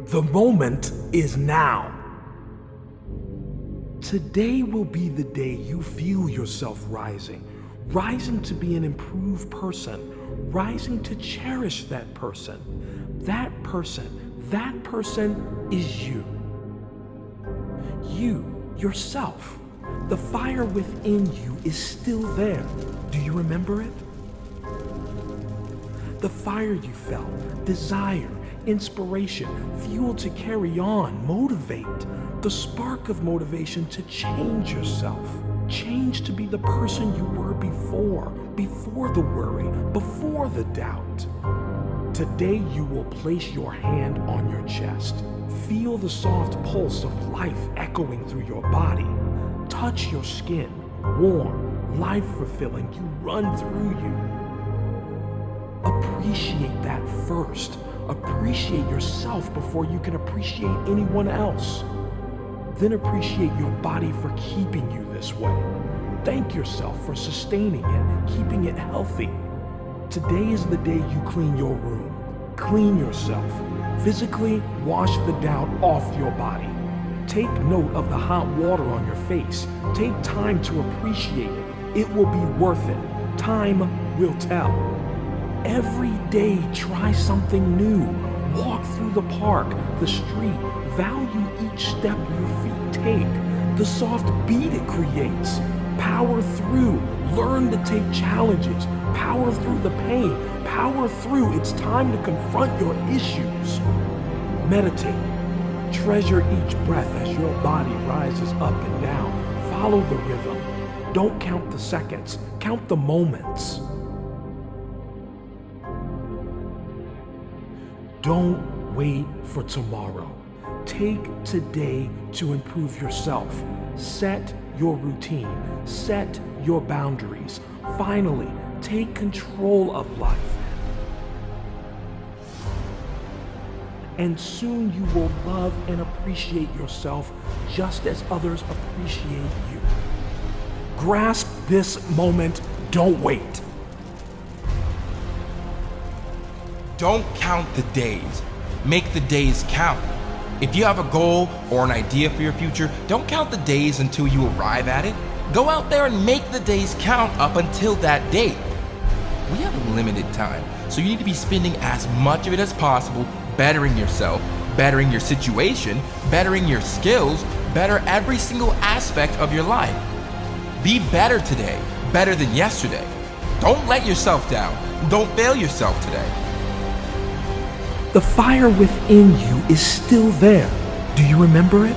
The moment is now. Today will be the day you feel yourself rising to be an improved person, rising to cherish that person. That person is you. You, yourself. The fire within you is still there. Do you remember it? The fire you felt, desire, inspiration, fuel to carry on, motivate. The spark of motivation to change yourself. Change to be the person you were before the worry, before the doubt. Today you will place your hand on your chest. Feel the soft pulse of life echoing through your body. Touch your skin, warm, life-fulfilling. You run through you. Appreciate that first. Appreciate yourself before you can appreciate anyone else. Then appreciate your body for keeping you this way. Thank yourself for sustaining it, keeping it healthy. Today is the day you clean your room. Clean yourself. Physically, wash the doubt off your body. Take note of the hot water on your face. Take time to appreciate it. It will be worth it. Time will tell. Every day, try something new. Walk through the park, the street. Value each step your feet take. The soft beat it creates. Power through. Learn to take challenges. Power through the pain. Power through. It's time to confront your issues. Meditate. Treasure each breath as your body rises up and down. Follow the rhythm. Don't count the seconds. Count the moments. Don't wait for tomorrow. Take today to improve yourself. Set your routine. Set your boundaries. Finally, take control of life. And soon you will love and appreciate yourself just as others appreciate you. Grasp this moment. Don't wait. Don't count the days. Make the days count. If you have a goal or an idea for your future, don't count the days until you arrive at it. Go out there and make the days count up until that date. We have a limited time, so you need to be spending as much of it as possible bettering yourself, bettering your situation, bettering your skills, better every single aspect of your life. Be better today, better than yesterday. Don't let yourself down. Don't fail yourself today. The fire within you is still there. Do you remember it?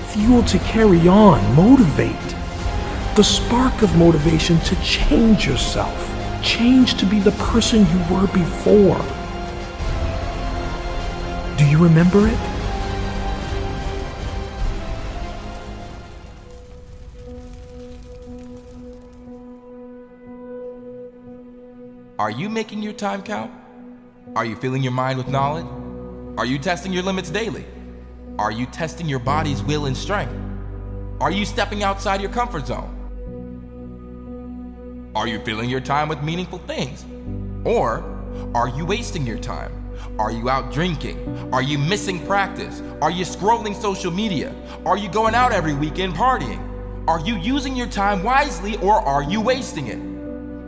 Fuel to carry on, motivate. The spark of motivation to change yourself. Change to be the person you were before. Do you remember it? Are you making your time count? Are you filling your mind with knowledge? Are you testing your limits daily? Are you testing your body's will and strength? Are you stepping outside your comfort zone? Are you filling your time with meaningful things? Or are you wasting your time? Are you out drinking? Are you missing practice? Are you scrolling social media? Are you going out every weekend partying? Are you using your time wisely or are you wasting it?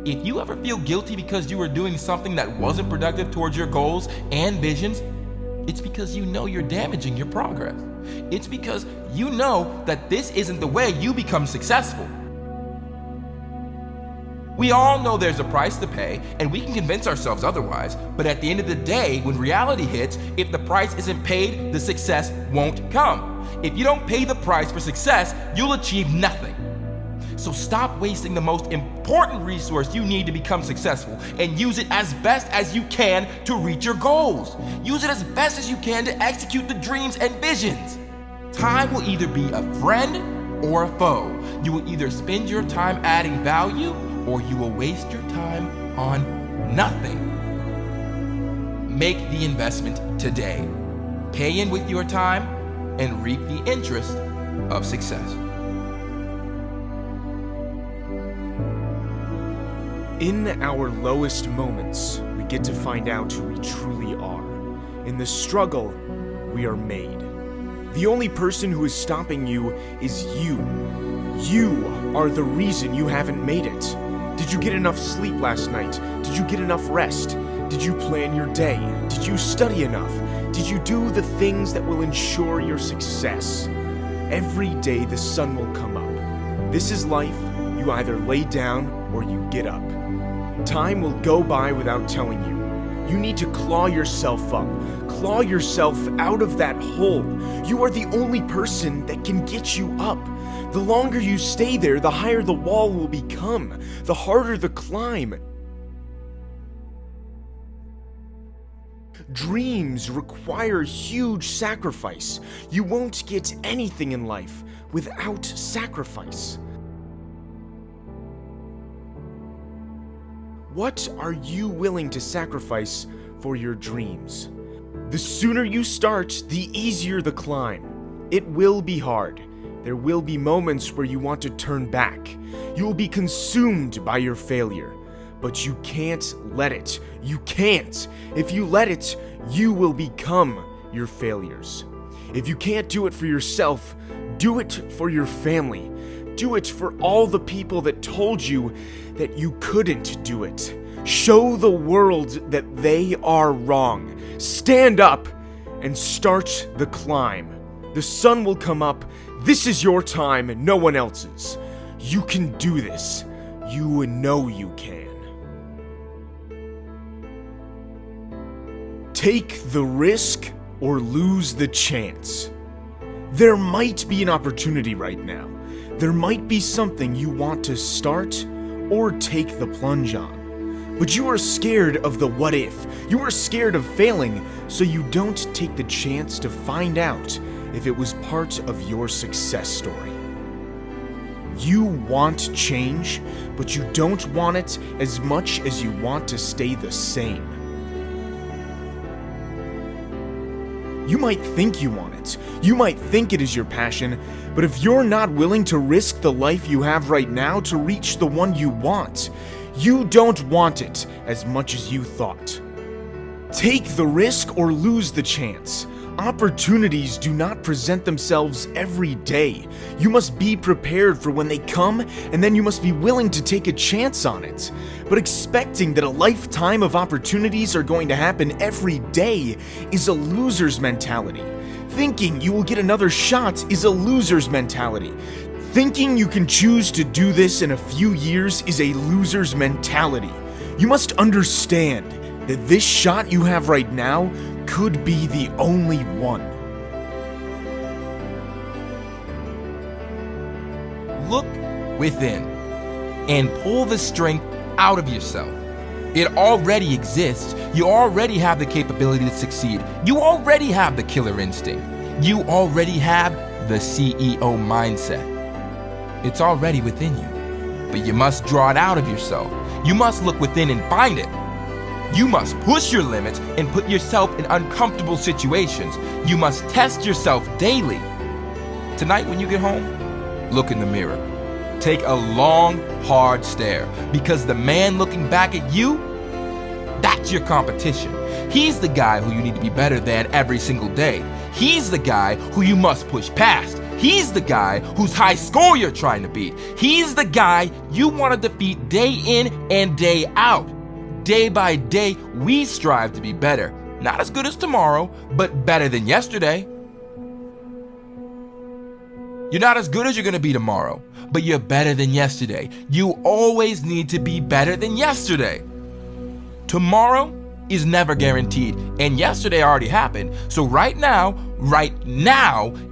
If you ever feel guilty because you were doing something that wasn't productive towards your goals and visions, it's because you know you're damaging your progress. It's because you know that this isn't the way you become successful. We all know there's a price to pay, and we can convince ourselves otherwise, but at the end of the day, when reality hits, if the price isn't paid, the success won't come. If you don't pay the price for success, you'll achieve nothing. So stop wasting the most important resource you need to become successful and use it as best as you can to reach your goals. Use it as best as you can to execute the dreams and visions. Time will either be a friend or a foe. You will either spend your time adding value or you will waste your time on nothing. Make the investment today. Pay in with your time and reap the interest of success. In our lowest moments, we get to find out who we truly are. In the struggle, we are made. The only person who is stopping you is you. You are the reason you haven't made it. Did you get enough sleep last night? Did you get enough rest? Did you plan your day? Did you study enough? Did you do the things that will ensure your success? Every day the sun will come up. This is life. You either lay down or you get up. Time will go by without telling you. You need to claw yourself up. Claw yourself out of that hole. You are the only person that can get you up. The longer you stay there, the higher the wall will become, the harder the climb. Dreams require huge sacrifice. You won't get anything in life without sacrifice. What are you willing to sacrifice for your dreams? The sooner you start, the easier the climb. It will be hard. There will be moments where you want to turn back. You will be consumed by your failure. But you can't let it. You can't. If you let it, you will become your failures. If you can't do it for yourself, do it for your family. Do it for all the people that told you that you couldn't do it. Show the world that they are wrong. Stand up and start the climb. The sun will come up. This is your time, no one else's. You can do this. You know you can. Take the risk or lose the chance. There might be an opportunity right now. There might be something you want to start or take the plunge on. But you are scared of the what if. You are scared of failing, so you don't take the chance to find out if it was part of your success story. You want change, but you don't want it as much as you want to stay the same. You might think you want it. You might think it is your passion, but if you're not willing to risk the life you have right now to reach the one you want, you don't want it as much as you thought. Take the risk or lose the chance. Opportunities do not present themselves every day. You must be prepared for when they come, and then you must be willing to take a chance on it. But expecting that a lifetime of opportunities are going to happen every day is a loser's mentality. Thinking you will get another shot is a loser's mentality. Thinking you can choose to do this in a few years is a loser's mentality. You must understand that this shot you have right now could be the only one. Look within and pull the strength out of yourself. It already exists. You already have the capability to succeed. You already have the killer instinct. You already have the CEO mindset. It's already within you, but you must draw it out of yourself. You must look within and find it. You must push your limits and put yourself in uncomfortable situations. You must test yourself daily. Tonight when you get home, look in the mirror. Take a long, hard stare, because the man looking back at you, that's your competition. He's the guy who you need to be better than every single day. He's the guy who you must push past. He's the guy whose high score you're trying to beat. He's the guy you want to defeat day in and day out. Day by day, we strive to be better. Not as good as tomorrow, but better than yesterday. You're not as good as you're going to be tomorrow, but you're better than yesterday. You always need to be better than yesterday. Tomorrow is never guaranteed, and yesterday already happened. So right now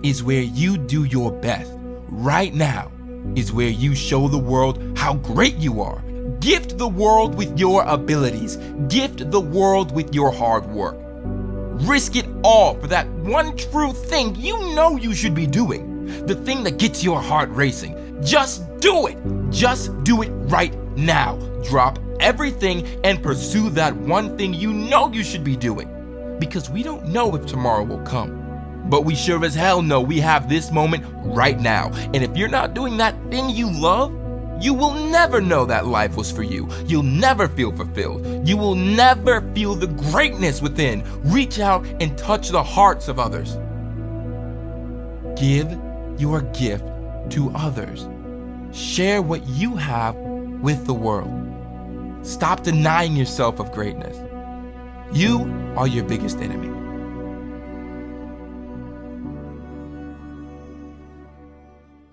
is where you do your best. Right now is where you show the world how great you are. Gift the world with your abilities. Gift the world with your hard work. Risk it all for that one true thing you know you should be doing. The thing that gets your heart racing. Just do it. Just do it right now. Drop everything and pursue that one thing you know you should be doing. Because we don't know if tomorrow will come. But we sure as hell know we have this moment right now. And if you're not doing that thing you love, You will never know that life was for you. You'll never feel fulfilled. You will never feel the greatness within. Reach out and touch the hearts of others. Give your gift to others. Share what you have with the world. Stop denying yourself of greatness. You are your biggest enemy.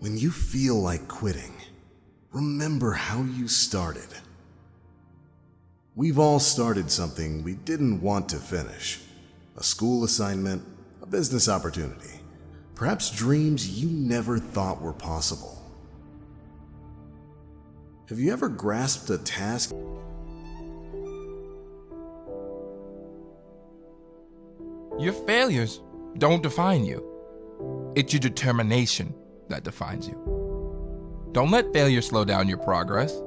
When you feel like quitting, remember how you started. We've all started something we didn't want to finish. A school assignment, a business opportunity, perhaps dreams you never thought were possible. Have you ever grasped a task? Your failures don't define you. It's your determination that defines you. Don't let failure slow down your progress.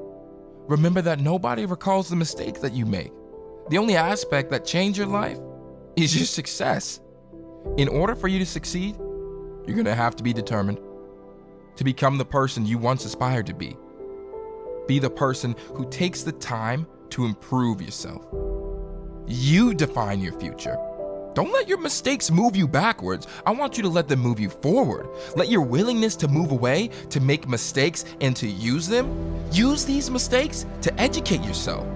Remember that nobody recalls the mistakes that you make. The only aspect that changes your life is your success. In order for you to succeed, you're going to have to be determined to become the person you once aspired to be. Be the person who takes the time to improve yourself. You define your future. Don't let your mistakes move you backwards. I want you to let them move you forward. Let your willingness to move away, to make mistakes, and to use them. Use these mistakes to educate yourself.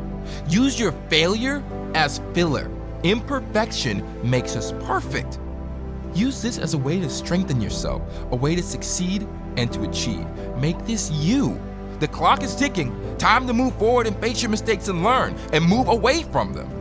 Use your failure as filler. Imperfection makes us perfect. Use this as a way to strengthen yourself, a way to succeed and to achieve. Make this you. The clock is ticking. Time to move forward and face your mistakes and learn and move away from them.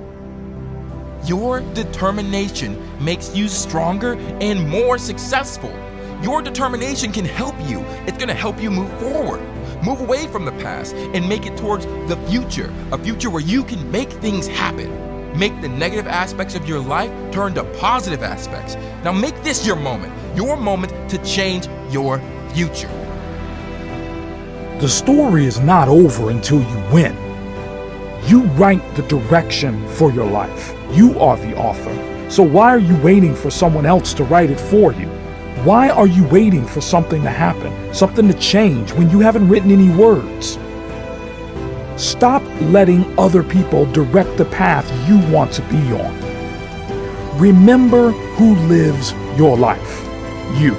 Your determination makes you stronger and more successful. Your determination can help you. It's going to help you move forward, move away from the past, and make it towards the future, a future where you can make things happen. Make the negative aspects of your life turn to positive aspects. Now make this your moment to change your future. The story is not over until you win. You write the direction for your life. You are the author. So why are you waiting for someone else to write it for you? Why are you waiting for something to happen, something to change when you haven't written any words? Stop letting other people direct the path you want to be on. Remember who lives your life. You.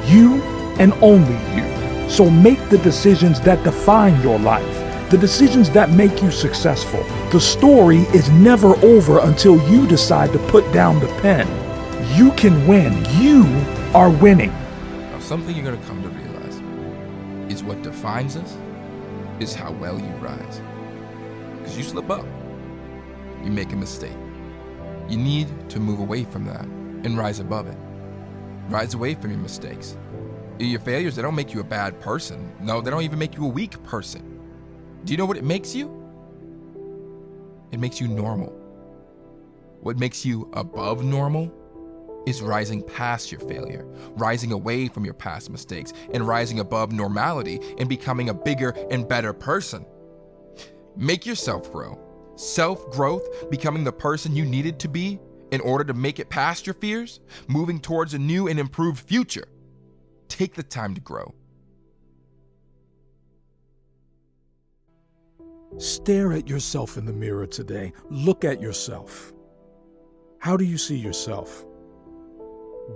You and only you. So make the decisions that define your life. The decisions that make you successful. The story is never over until you decide to put down the pen. You can win. You are winning. Now, something you're going to come to realize is what defines us is how well you rise. Because you slip up, you make a mistake. You need to move away from that and rise above it. Rise away from your mistakes. Your failures, they don't make you a bad person. No, they don't even make you a weak person. Do you know what it makes you? It makes you normal. What makes you above normal is rising past your failure, rising away from your past mistakes, and rising above normality and becoming a bigger and better person. Make yourself grow. Self-growth, becoming the person you needed to be in order to make it past your fears, moving towards a new and improved future. Take the time to grow. Stare at yourself in the mirror today. Look at yourself. How do you see yourself?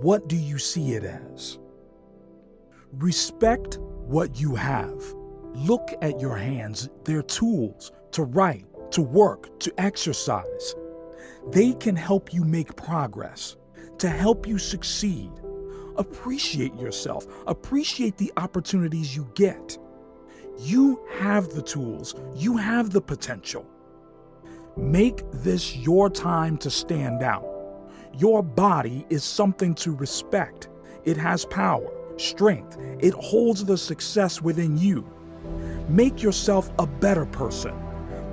What do you see it as? Respect what you have. Look at your hands. They're tools to write, to work, to exercise. They can help you make progress, to help you succeed. Appreciate yourself. Appreciate the opportunities you get. You have the tools. You have the potential. Make this your time to stand out. Your body is something to respect. It has power, strength. It holds the success within you. Make yourself a better person.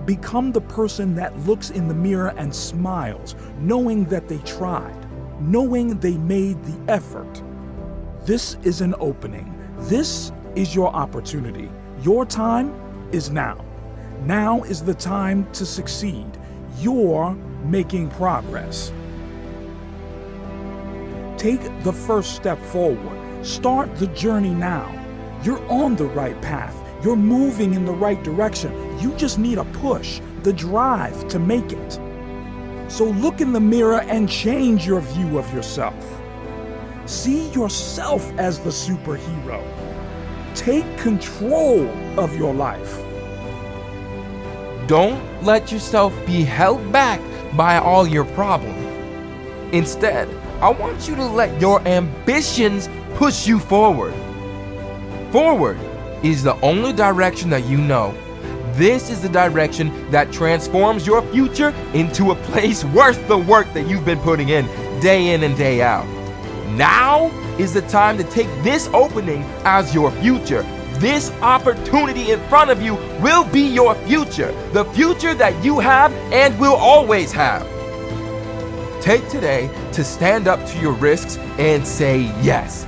Become the person that looks in the mirror and smiles, knowing that they tried, knowing they made the effort. This is an opening. This is your opportunity. Your time is now. Now is the time to succeed. You're making progress. Take the first step forward. Start the journey now. You're on the right path. You're moving in the right direction. You just need a push, the drive to make it. So look in the mirror and change your view of yourself. See yourself as the superhero. Take control of your life. Don't let yourself be held back by all your problems. Instead, I want you to let your ambitions push you forward. Forward is the only direction that you know. This is the direction that transforms your future into a place worth the work that you've been putting in and day out. Now is the time to take this opening as your future. This opportunity in front of you will be your future, the future that you have and will always have. Take today to stand up to your risks and say yes.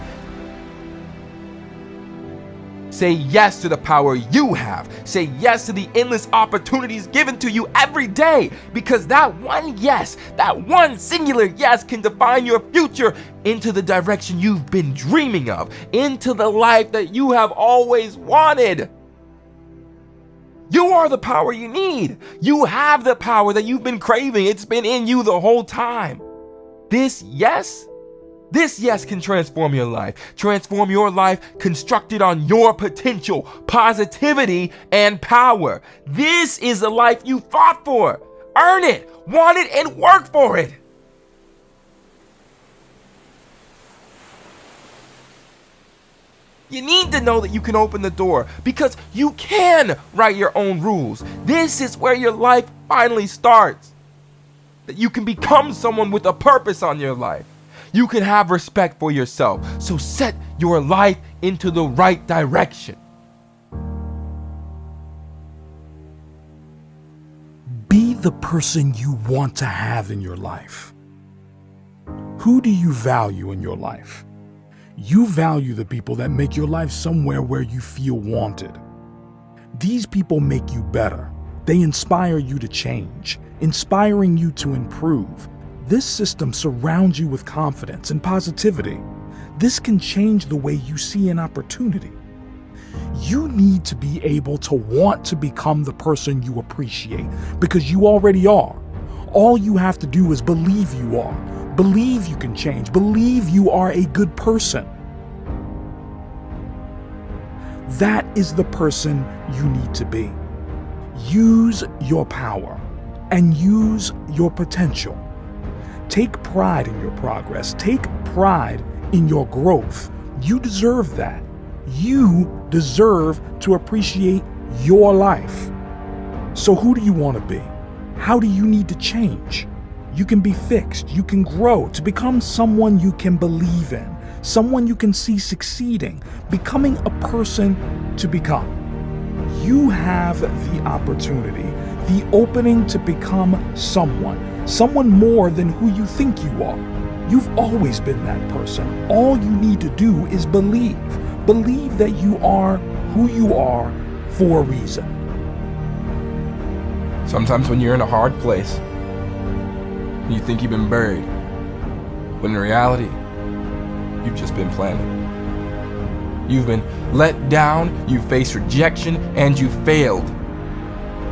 Say yes to the power you have. Say yes to the endless opportunities given to you every day, because that one yes, that one singular yes can define your future into the direction you've been dreaming of, into the life that you have always wanted. You are the power you need. You have the power that you've been craving. It's been in you the whole time. This yes can transform your life. Transform your life constructed on your potential, positivity, and power. This is the life you fought for. Earn it, want it, and work for it. You need to know that you can open the door because you can write your own rules. This is where your life finally starts. That you can become someone with a purpose on your life. You can have respect for yourself. So set your life into the right direction. Be the person you want to have in your life. Who do you value in your life? You value the people that make your life somewhere where you feel wanted. These people make you better. They inspire you to change, inspiring you to improve. This system surrounds you with confidence and positivity. This can change the way you see an opportunity. You need to be able to want to become the person you appreciate because you already are. All you have to do is believe you are. Believe you can change. Believe you are a good person. That is the person you need to be. Use your power and use your potential. Take pride in your progress. Take pride in your growth. You deserve that. You deserve to appreciate your life. So who do you want to be? How do you need to change? You can be fixed. You can grow to become someone you can believe in, someone you can see succeeding, becoming a person to become. You have the opportunity, the opening to become someone more than who you think you are. You've always been that person. All you need to do is believe. Believe that you are who you are for a reason. Sometimes when you're in a hard place, you think you've been buried, when in reality, you've just been planted. You've been let down, you faced rejection, and you failed.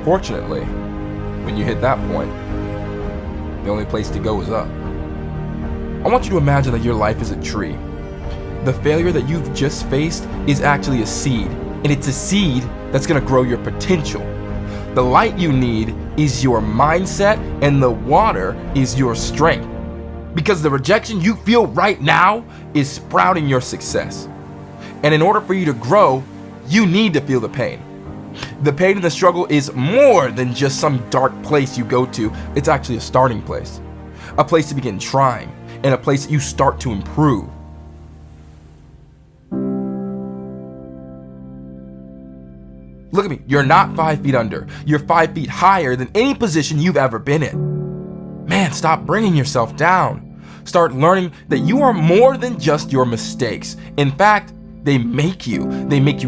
Fortunately, when you hit that point, the only place to go is up. I want you to imagine that your life is a tree. The failure that you've just faced is actually a seed, and it's a seed that's gonna grow your potential. The light you need is your mindset, and the water is your strength. Because the rejection you feel right now is sprouting your success. And in order for you to grow, you need to feel the pain. The pain and the struggle is more than just some dark place you go to. It's actually a starting place. A place to begin trying, and a place that you start to improve. Look at me, you're not 5 feet under. You're 5 feet higher than any position you've ever been in. Man, stop bringing yourself down. Start learning that you are more than just your mistakes. In fact, they make you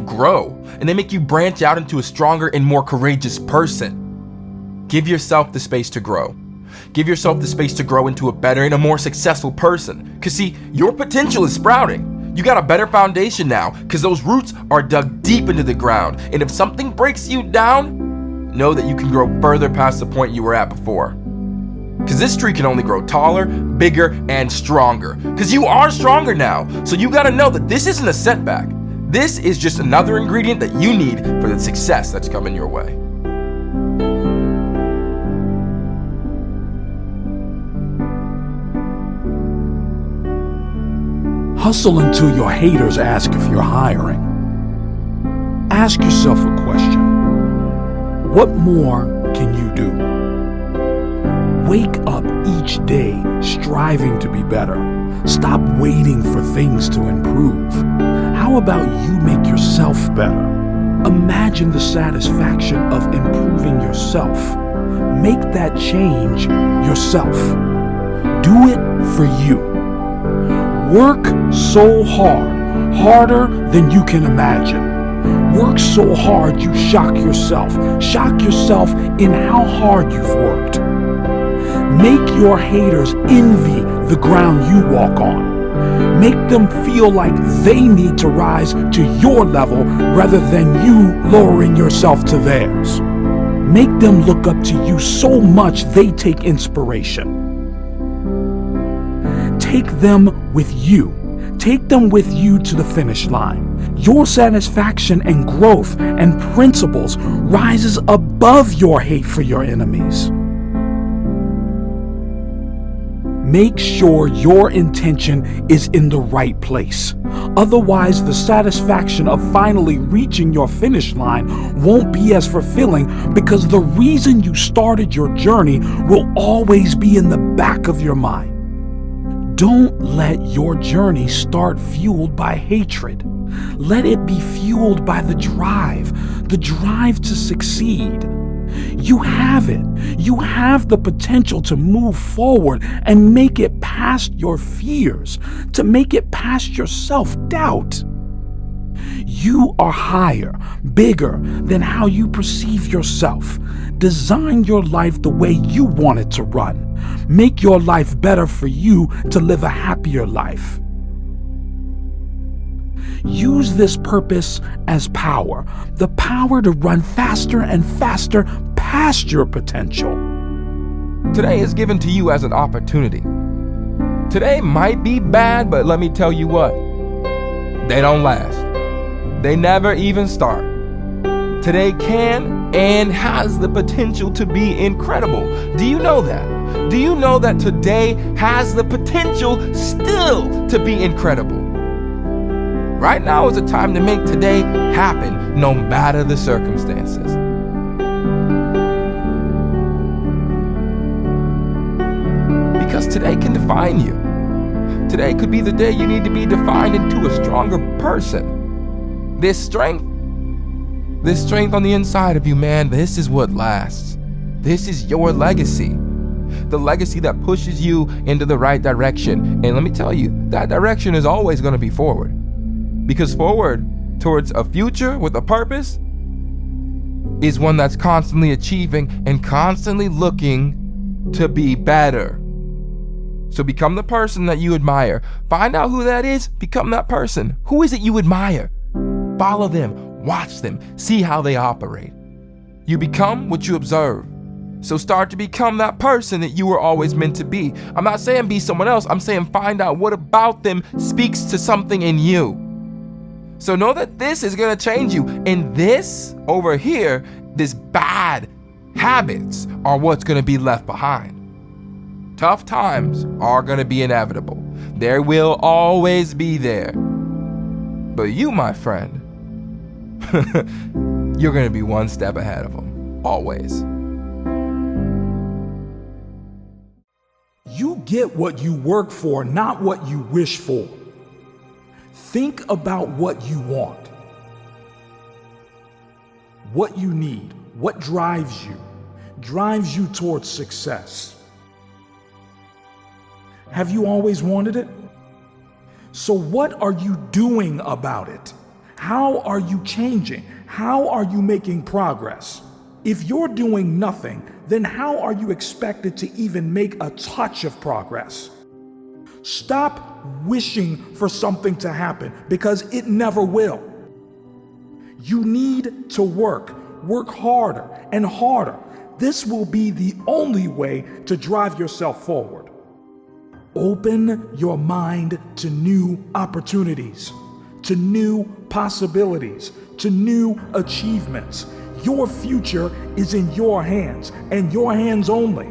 grow, and they make you branch out into a stronger and more courageous person. Give yourself the space to grow. Give yourself the space to grow into a better and a more successful person. Because see, your potential is sprouting. You got a better foundation now because those roots are dug deep into the ground. And if something breaks you down, know that you can grow further past the point you were at before. Because this tree can only grow taller, bigger, and stronger. Because you are stronger now. So you got to know that this isn't a setback. This is just another ingredient that you need for the success that's coming your way. Hustle until your haters ask if you're hiring. Ask yourself a question. What more can you do? Wake up each day striving to be better. Stop waiting for things to improve. How about you make yourself better? Imagine the satisfaction of improving yourself. Make that change yourself. Do it for you. Work so hard, harder than you can imagine. Work so hard you shock yourself. Shock yourself in how hard you've worked. Make your haters envy the ground you walk on. Make them feel like they need to rise to your level rather than you lowering yourself to theirs. Make them look up to you so much they take inspiration. Take them with you. Take them with you to the finish line. Your satisfaction and growth and principles rises above your hate for your enemies. Make sure your intention is in the right place. Otherwise, the satisfaction of finally reaching your finish line won't be as fulfilling because the reason you started your journey will always be in the back of your mind. Don't let your journey start fueled by hatred. Let it be fueled by the drive to succeed. You have it. You have the potential to move forward and make it past your fears, to make it past your self-doubt. You are higher, bigger than how you perceive yourself. Design your life the way you want it to run. Make your life better for you to live a happier life. Use this purpose as power, the power to run faster and faster past your potential. Today is given to you as an opportunity. Today might be bad, but let me tell you what, they don't last. They never even start. Today can and has the potential to be incredible. Do you know that? Do you know that today has the potential still to be incredible? Right now is the time to make today happen, no matter the circumstances. Because today can define you. Today could be the day you need to be defined into a stronger person. This strength on the inside of you, man, this is what lasts. This is your legacy. The legacy that pushes you into the right direction. And let me tell you, that direction is always going to be forward. Because forward towards a future with a purpose is one that's constantly achieving and constantly looking to be better. So become the person that you admire. Find out who that is. Become that person. Who is it you admire? Follow them. Watch them. See how they operate. You become what you observe. So start to become that person that you were always meant to be. I'm not saying be someone else. I'm saying find out what about them speaks to something in you. So know that this is going to change you. And this over here, this bad habits are what's going to be left behind. Tough times are going to be inevitable. There will always be there. But you, my friend, you're going to be one step ahead of them. Always. You get what you work for, not what you wish for. Think about what you want, what you need, what drives you towards success. Have you always wanted it? So what are you doing about it? How are you changing? How are you making progress? If you're doing nothing, then how are you expected to even make a touch of progress? Stop wishing for something to happen because it never will. You need to work harder and harder. This will be the only way to drive yourself forward. Open your mind to new opportunities, to new possibilities, to new achievements. Your future is in your hands and your hands only.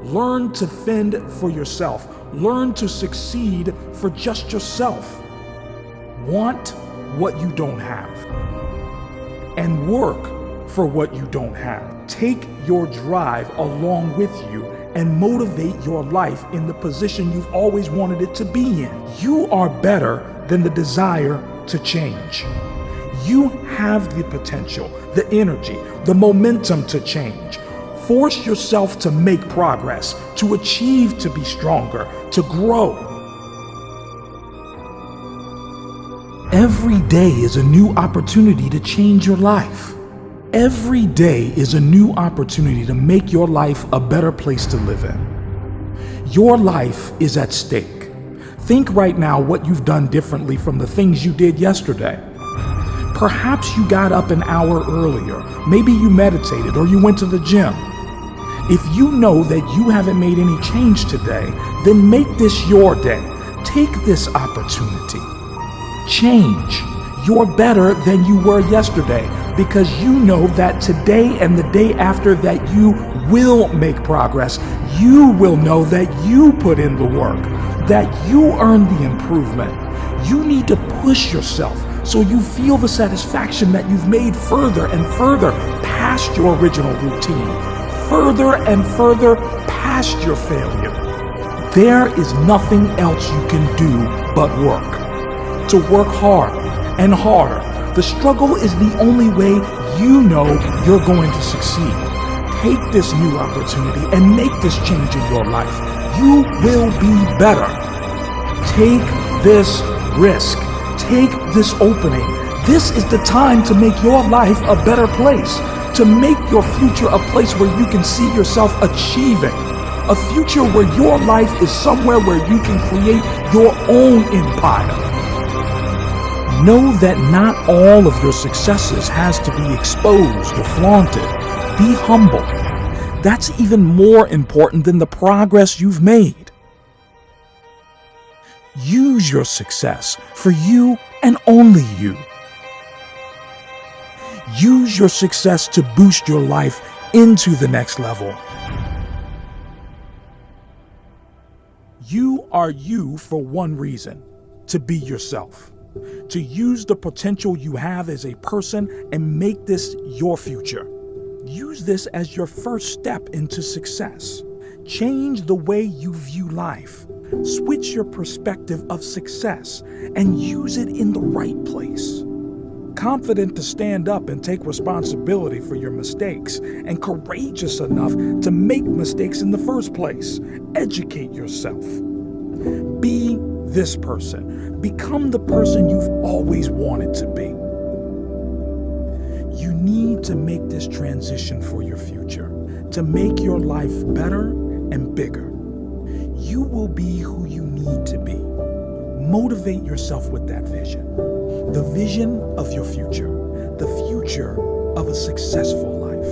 Learn to fend for yourself. Learn to succeed for just yourself. Want what you don't have and work for what you don't have. Take your drive along with you and motivate your life in the position you've always wanted it to be in. You are better than the desire to change. You have the potential, the energy, the momentum to change. Force yourself to make progress, to achieve, to be stronger, to grow. Every day is a new opportunity to change your life. Every day is a new opportunity to make your life a better place to live in. Your life is at stake. Think right now what you've done differently from the things you did yesterday. Perhaps you got up an hour earlier. Maybe you meditated or you went to the gym. If you know that you haven't made any change today, then make this your day. Take this opportunity. Change. You're better than you were yesterday because you know that today and the day after that you will make progress. You will know that you put in the work, that you earned the improvement. You need to push yourself so you feel the satisfaction that you've made further and further past your original routine, further and further past your failure. There is nothing else you can do but work. To work hard and harder. The struggle is the only way you know you're going to succeed. Take this new opportunity and make this change in your life. You will be better. Take this risk. Take this opening. This is the time to make your life a better place, to make your future a place where you can see yourself achieving, a future where your life is somewhere where you can create your own empire. Know that not all of your successes has to be exposed or flaunted. Be humble. That's even more important than the progress you've made. Use your success for you and only you. Use your success to boost your life into the next level. You are you for one reason: to be yourself. To use the potential you have as a person and make this your future. Use this as your first step into success. Change the way you view life. Switch your perspective of success and use it in the right place. Confident to stand up and take responsibility for your mistakes, and courageous enough to make mistakes in the first place. Educate yourself. Be this person. Become the person you've always wanted to be. You need to make this transition for your future, to make your life better and bigger. You will be who you need to be. Motivate yourself with that vision. The vision of your future. The future of a successful life.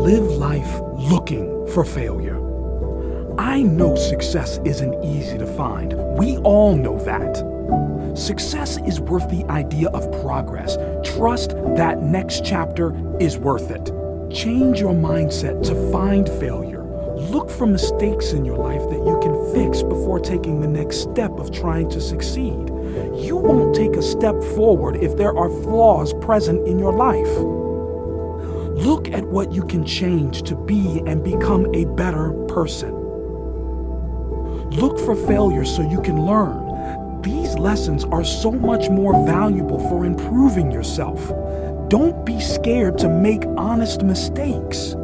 Live life looking for failure. I know success isn't easy to find. We all know that. Success is worth the idea of progress. Trust that next chapter is worth it. Change your mindset to find failure. Look for mistakes in your life that you can fix before taking the next step of trying to succeed. You won't take a step forward if there are flaws present in your life. Look at what you can change to be and become a better person. Look for failure so you can learn. These lessons are so much more valuable for improving yourself. Don't be scared to make honest mistakes.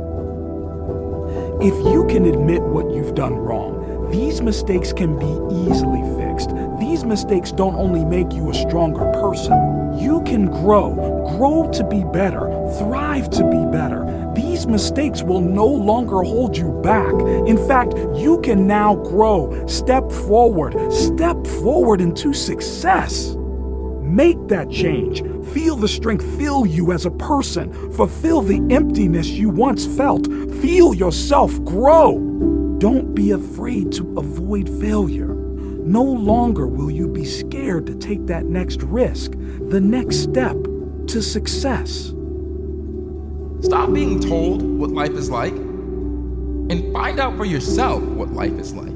If you can admit what you've done wrong, these mistakes can be easily fixed. These mistakes don't only make you a stronger person. You can grow to be better, thrive to be better. These these mistakes will no longer hold you back. In fact, you can now grow, step forward into success. Make that change. Feel the strength fill you as a person. Fulfill the emptiness you once felt. Feel yourself grow. Don't be afraid to avoid failure. No longer will you be scared to take that next risk, the next step to success. Stop being told what life is like and find out for yourself what life is like.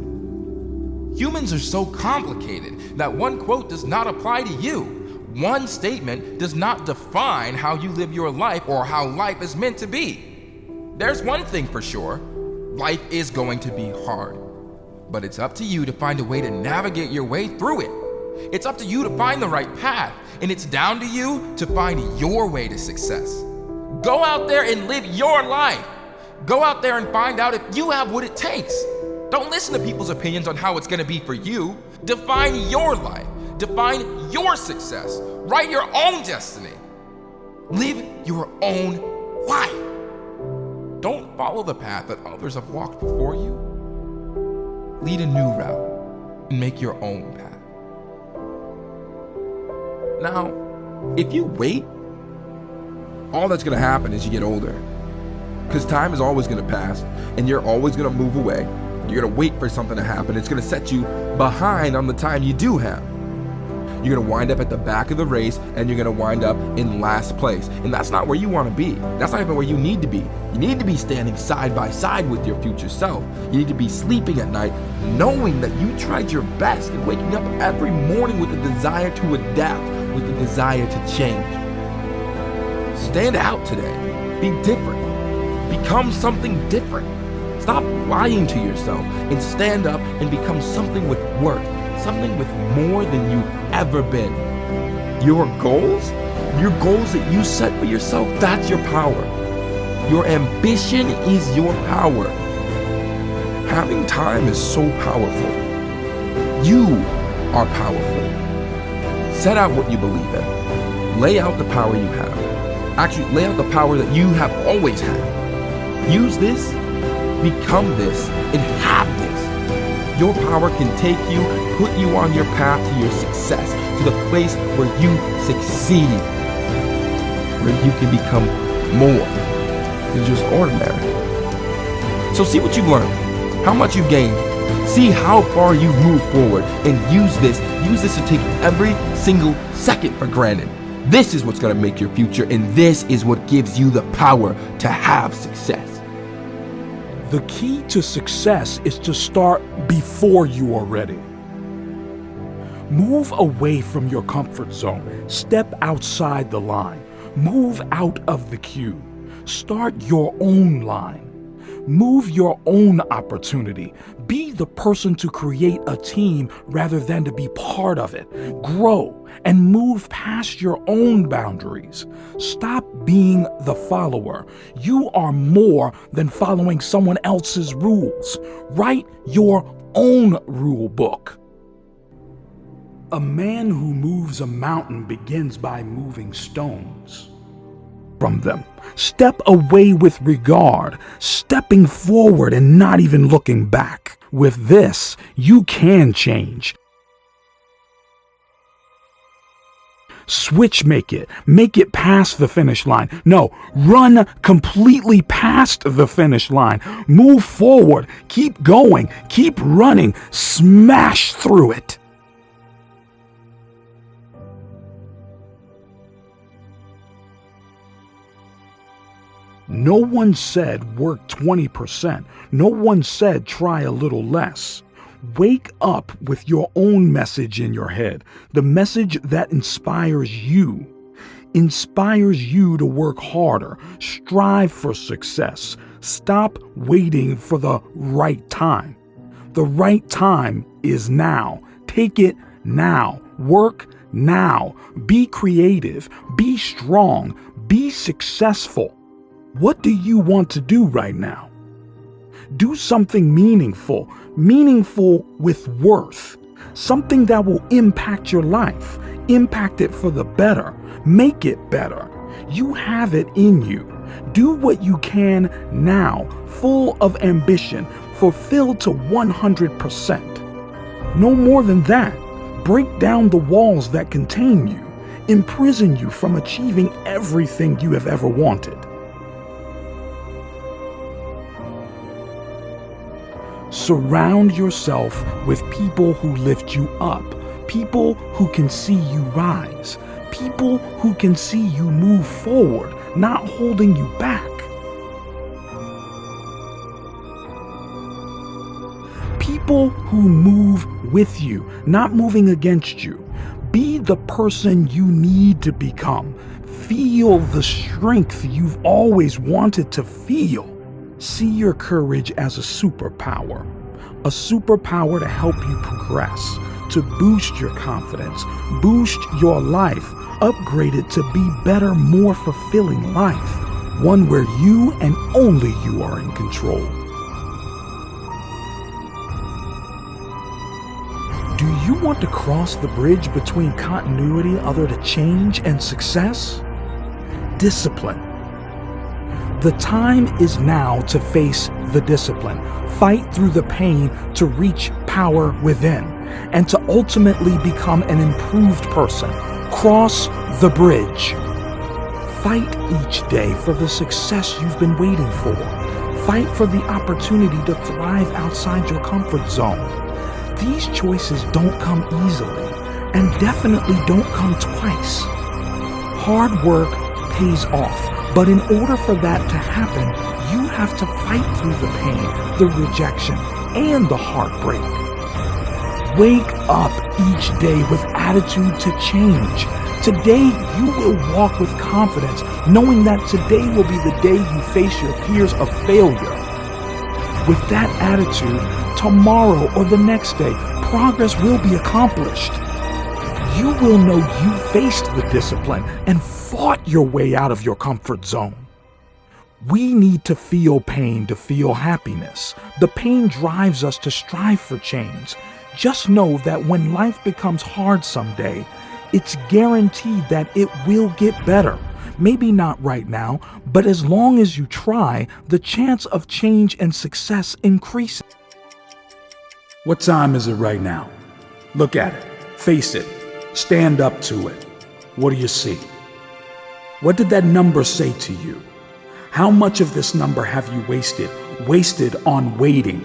Humans are so complicated that one quote does not apply to you. One statement does not define how you live your life or how life is meant to be. There's one thing for sure, life is going to be hard. But it's up to you to find a way to navigate your way through it. It's up to you to find the right path, and it's down to you to find your way to success. Go out there and live your life. Go out there and find out if you have what it takes. Don't listen to people's opinions on how it's going to be for you. Define your life. Define your success. Write your own destiny. Live your own life. Don't follow the path that others have walked before you. Lead a new route and make your own path. Now, if you wait, all that's going to happen is you get older. Because time is always going to pass, and you're always going to move away. You're going to wait for something to happen. It's going to set you behind on the time you do have. You're going to wind up at the back of the race, and you're going to wind up in last place. And that's not where you want to be. That's not even where you need to be. You need to be standing side by side with your future self. You need to be sleeping at night knowing that you tried your best and waking up every morning with a desire to adapt, with a desire to change. Stand out today. Be different. Become something different. Stop lying to yourself and stand up and become something with worth, something with more than you've ever been. Your goals that you set for yourself, that's your power. Your ambition is your power. Having time is so powerful. You are powerful. Set out what you believe in. Lay out the power you have. Actually, lay out the power that you have always had. Use this, become this, and have this. Your power can take you, put you on your path to your success, to the place where you succeed, where you can become more than just ordinary. So see what you've learned, how much you've gained, see how far you move forward, and use this to take every single second for granted. This is what's going to make your future, and this is what gives you the power to have success. The key to success is to start before you are ready. Move away from your comfort zone. Step outside the line. Move out of the queue. Start your own line. Move your own opportunity. Be the person to create a team rather than to be part of it. Grow and move past your own boundaries. Stop being the follower. You are more than following someone else's rules. Write your own rule book. A man who moves a mountain begins by moving stones from them. Step away with regard, stepping forward and not even looking back. With this, you can change. Make it past the finish line. No, run completely past the finish line. Move forward, keep going, keep running, smash through it. No one said work 20%. No one said try a little less. Wake up with your own message in your head, the message that inspires you to work harder, strive for success. Stop waiting for the right time. The right time is now. Take it now. Work now. Be creative. Be strong. Be successful. What do you want to do right now? Do something meaningful with worth, something that will impact your life, impact it for the better, make it better. You have it in you. Do what you can now, full of ambition, fulfilled to 100%. No more than that. Break down the walls that contain you, imprison you from achieving everything you have ever wanted. Surround yourself with people who lift you up, people who can see you rise, people who can see you move forward, not holding you back. People who move with you, not moving against you. Be the person you need to become. Feel the strength you've always wanted to feel. See your courage as a superpower to help you progress, to boost your confidence, boost your life, upgrade it to be better, more fulfilling life, one where you and only you are in control. Do you want to cross the bridge between continuity other to change and success? Discipline. The time is now to face the discipline, fight through the pain to reach power within, and to ultimately become an improved person. Cross the bridge. Fight each day for the success you've been waiting for. Fight for the opportunity to thrive outside your comfort zone. These choices don't come easily, and definitely don't come twice. Hard work pays off. But in order for that to happen, you have to fight through the pain, the rejection, and the heartbreak. Wake up each day with attitude to change. Today, you will walk with confidence, knowing that today will be the day you face your fears of failure. With that attitude, tomorrow or the next day, progress will be accomplished. You will know you faced the discipline and fought your way out of your comfort zone. We need to feel pain to feel happiness. The pain drives us to strive for change. Just know that when life becomes hard someday, it's guaranteed that it will get better. Maybe not right now, but as long as you try, the chance of change and success increases. What time is it right now? Look at it. Face it. Stand up to it. What do you see? What did that number say to you? How much of this number have you wasted? Wasted on waiting.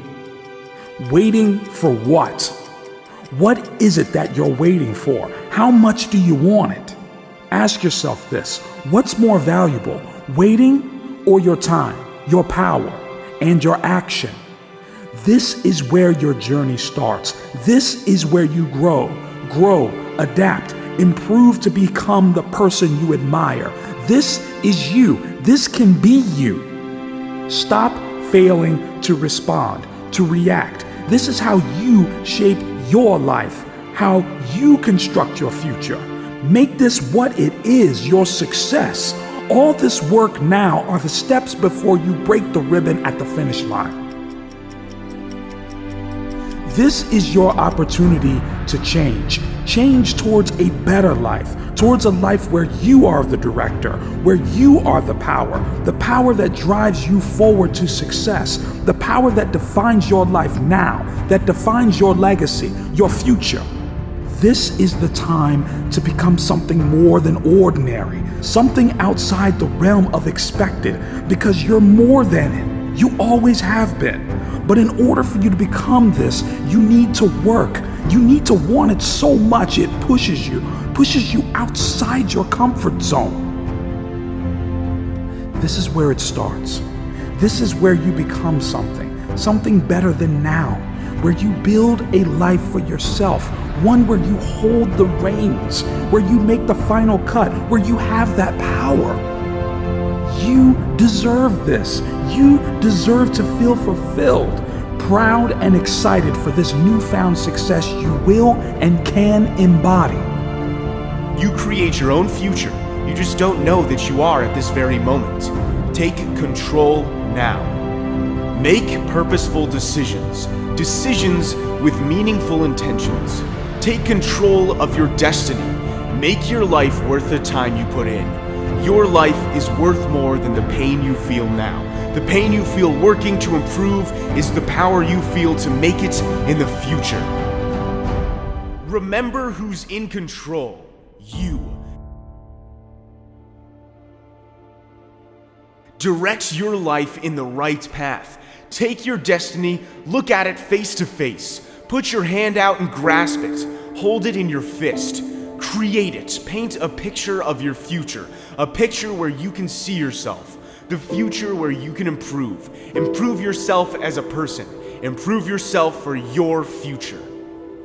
Waiting for what? What is it that you're waiting for? How much do you want it? Ask yourself this. What's more valuable, waiting or your time, your power, and your action? This is where your journey starts. This is where you grow, adapt, improve to become the person you admire. This is you. This can be you. Stop failing to respond, to react. This is how you shape your life, how you construct your future. Make this what it is, your success. All this work now are the steps before you break the ribbon at the finish line. This is your opportunity to change. Change towards a better life, towards a life where you are the director, where you are the power that drives you forward to success, the power that defines your life now, that defines your legacy, your future. This is the time to become something more than ordinary, something outside the realm of expected, because you're more than it. You always have been. But in order for you to become this, you need to work. You need to want it so much it pushes you outside your comfort zone. This is where it starts. This is where you become something better than now, where you build a life for yourself, one where you hold the reins, where you make the final cut, where you have that power. You deserve this. You deserve to feel fulfilled, proud, and excited for this newfound success you will and can embody. You create your own future. You just don't know that you are at this very moment. Take control now. Make purposeful decisions. Decisions with meaningful intentions. Take control of your destiny. Make your life worth the time you put in. Your life is worth more than the pain you feel now. The pain you feel working to improve is the power you feel to make it in the future. Remember who's in control. You. Direct your life in the right path. Take your destiny, look at it face to face. Put your hand out and grasp it. Hold it in your fist. Create it. Paint a picture of your future. A picture where you can see yourself. The future where you can improve. Improve yourself as a person. Improve yourself for your future.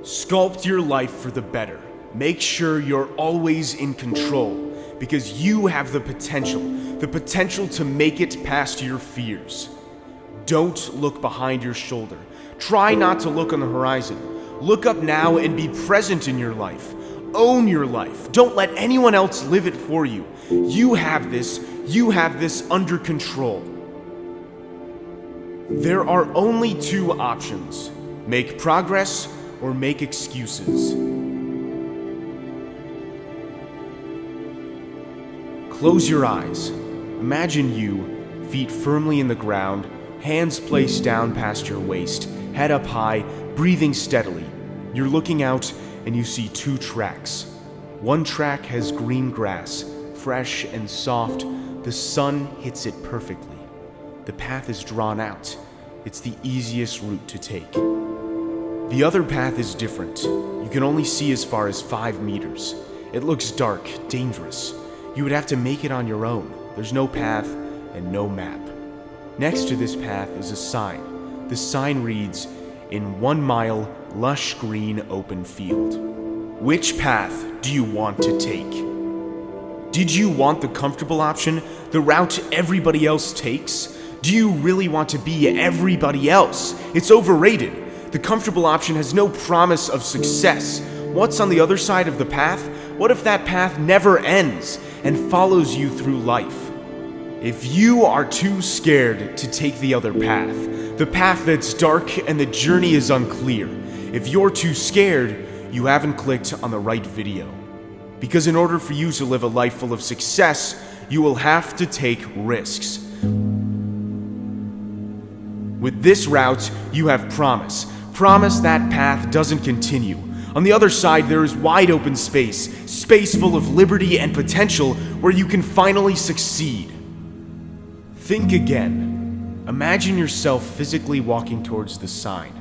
Sculpt your life for the better. Make sure you're always in control, because you have the potential to make it past your fears. Don't look behind your shoulder. Try not to look on the horizon. Look up now and be present in your life. Own your life. Don't let anyone else live it for you. You have this under control. There are only two options: make progress or make excuses. Close your eyes. Imagine you, feet firmly in the ground, hands placed down past your waist, head up high, breathing steadily. You're looking out and you see two tracks. One track has green grass, fresh and soft. The sun hits it perfectly. The path is drawn out. It's the easiest route to take. The other path is different. You can only see as far as 5 meters. It looks dark, dangerous. You would have to make it on your own. There's no path and no map. Next to this path is a sign. The sign reads, "In 1 mile, lush green open field." Which path do you want to take? Did you want the comfortable option, the route everybody else takes? Do you really want to be everybody else? It's overrated. The comfortable option has no promise of success. What's on the other side of the path? What if that path never ends and follows you through life? If you are too scared to take the other path, the path that's dark and the journey is unclear, if you're too scared, you haven't clicked on the right video. Because in order for you to live a life full of success, you will have to take risks. With this route, you have promise. Promise that path doesn't continue. On the other side, there is wide open space full of liberty and potential where you can finally succeed. Think again. Imagine yourself physically walking towards the sign.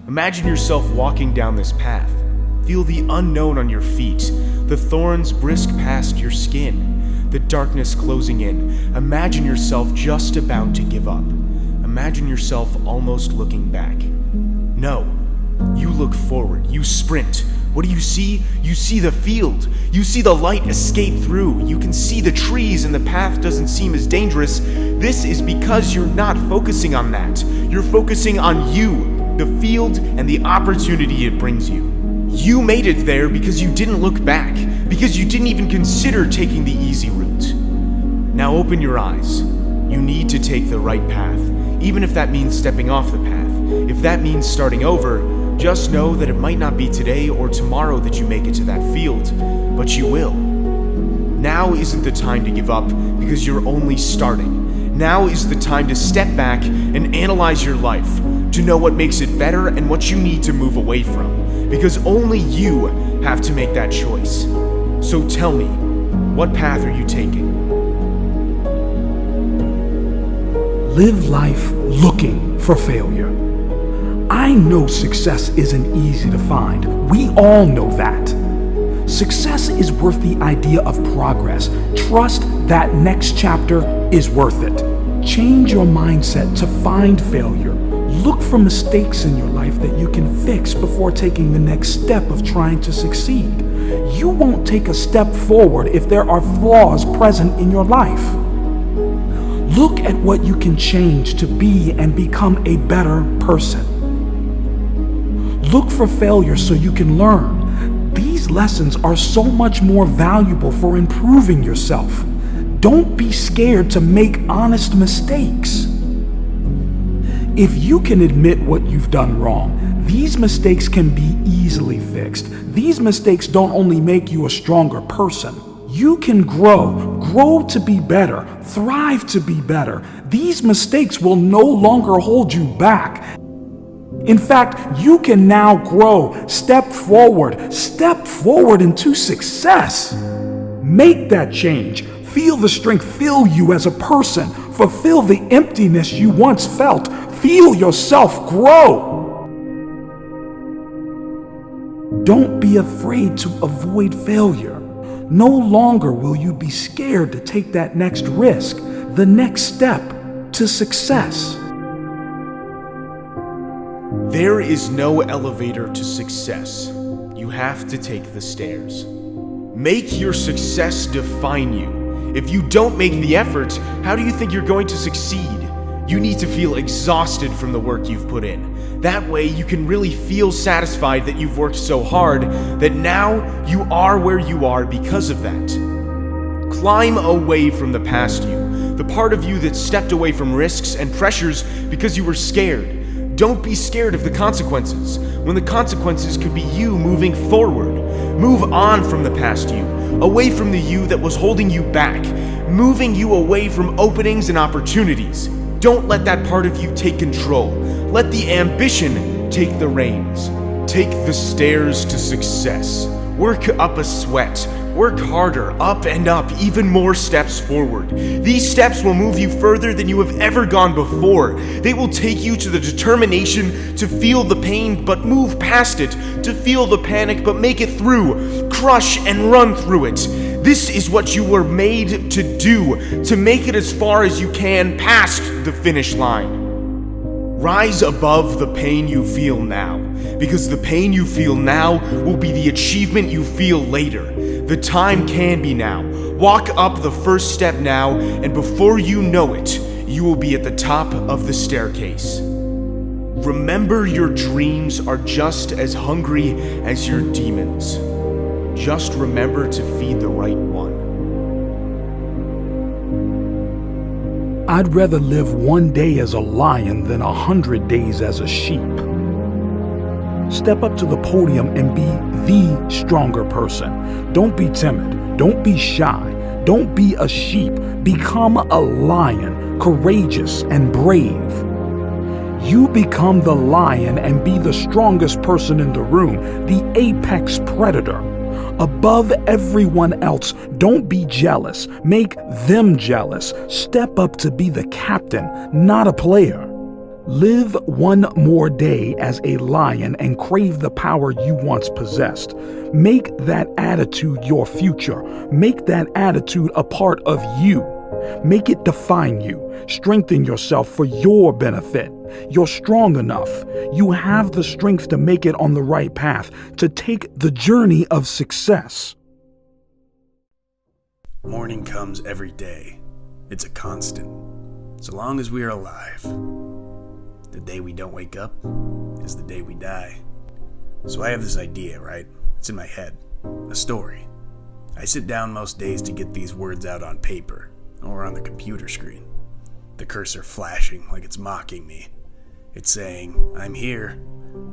Imagine yourself walking down this path. Feel the unknown on your feet, the thorns brisk past your skin, the darkness closing in. Imagine yourself just about to give up. Imagine yourself almost looking back. No, you look forward, you sprint. What do you see? You see the field. You see the light escape through. You can see the trees and the path doesn't seem as dangerous. This is because you're not focusing on that. You're focusing on you, the field, and the opportunity it brings you. You made it there because you didn't look back, because you didn't even consider taking the easy route. Now open your eyes. You need to take the right path, even if that means stepping off the path. If that means starting over, just know that it might not be today or tomorrow that you make it to that field, but you will. Now isn't the time to give up because you're only starting. Now is the time to step back and analyze your life, to know what makes it better and what you need to move away from, because only you have to make that choice. So tell me, what path are you taking? Live life looking for failure. I know success isn't easy to find. We all know that. Success is worth the idea of progress. Trust that next chapter is worth it. Change your mindset to find failure. Look for mistakes in your life that you can fix before taking the next step of trying to succeed. You won't take a step forward if there are flaws present in your life. Look at what you can change to be and become a better person. Look for failure so you can learn. These lessons are so much more valuable for improving yourself. Don't be scared to make honest mistakes. If you can admit what you've done wrong, these mistakes can be easily fixed. These mistakes don't only make you a stronger person, You can grow to be better, thrive to be better. These mistakes will no longer hold you back. In fact, you can now grow, step forward into success. Make that change. Feel the strength fill you as a person. Fulfill the emptiness you once felt. Feel yourself grow. Don't be afraid to avoid failure. No longer will you be scared to take that next risk, the next step to success. There is no elevator to success. You have to take the stairs. Make your success define you. If you don't make the effort, how do you think you're going to succeed? You need to feel exhausted from the work you've put in. That way you can really feel satisfied that you've worked so hard that now you are where you are because of that. Climb away from the past you, the part of you that stepped away from risks and pressures because you were scared. Don't be scared of the consequences, when the consequences could be you moving forward. Move on from the past you, away from the you that was holding you back, moving you away from openings and opportunities. Don't let that part of you take control. Let the ambition take the reins. Take the stairs to success. Work up a sweat. Work harder, up and up, even more steps forward. These steps will move you further than you have ever gone before. They will take you to the determination to feel the pain but move past it, to feel the panic but make it through, crush and run through it. This is what you were made to do, to make it as far as you can past the finish line. Rise above the pain you feel now, because the pain you feel now will be the achievement you feel later. The time can be now. Walk up the first step now, and before you know it, you will be at the top of the staircase. Remember, your dreams are just as hungry as your demons. Just remember to feed the right one. I'd rather live one day as a lion than 100 days as a sheep. Step up to the podium and be the stronger person. Don't be timid. Don't be shy. Don't be a sheep. Become a lion, courageous and brave. You become the lion and be the strongest person in the room, the apex predator. Above everyone else, don't be jealous. Make them jealous. Step up to be the captain, not a player. Live one more day as a lion and crave the power you once possessed. Make that attitude your future. Make that attitude a part of you. Make it define you. Strengthen yourself for your benefit. You're strong enough. You have the strength to make it on the right path, to take the journey of success. Morning comes every day. It's a constant. So long as we are alive. The day we don't wake up is the day we die. So I have this idea, right? It's in my head. A story. I sit down most days to get these words out on paper or on the computer screen. The cursor flashing like it's mocking me. It's saying, I'm here,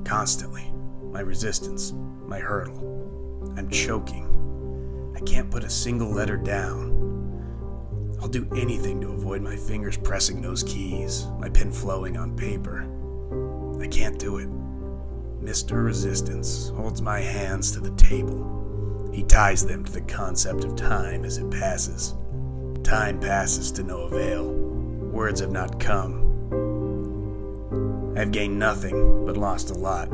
constantly. My resistance, my hurdle. I'm choking. I can't put a single letter down. I'll do anything to avoid my fingers pressing those keys, my pen flowing on paper. I can't do it. Mr. Resistance holds my hands to the table. He ties them to the concept of time as it passes. Time passes to no avail. Words have not come. I've gained nothing, but lost a lot.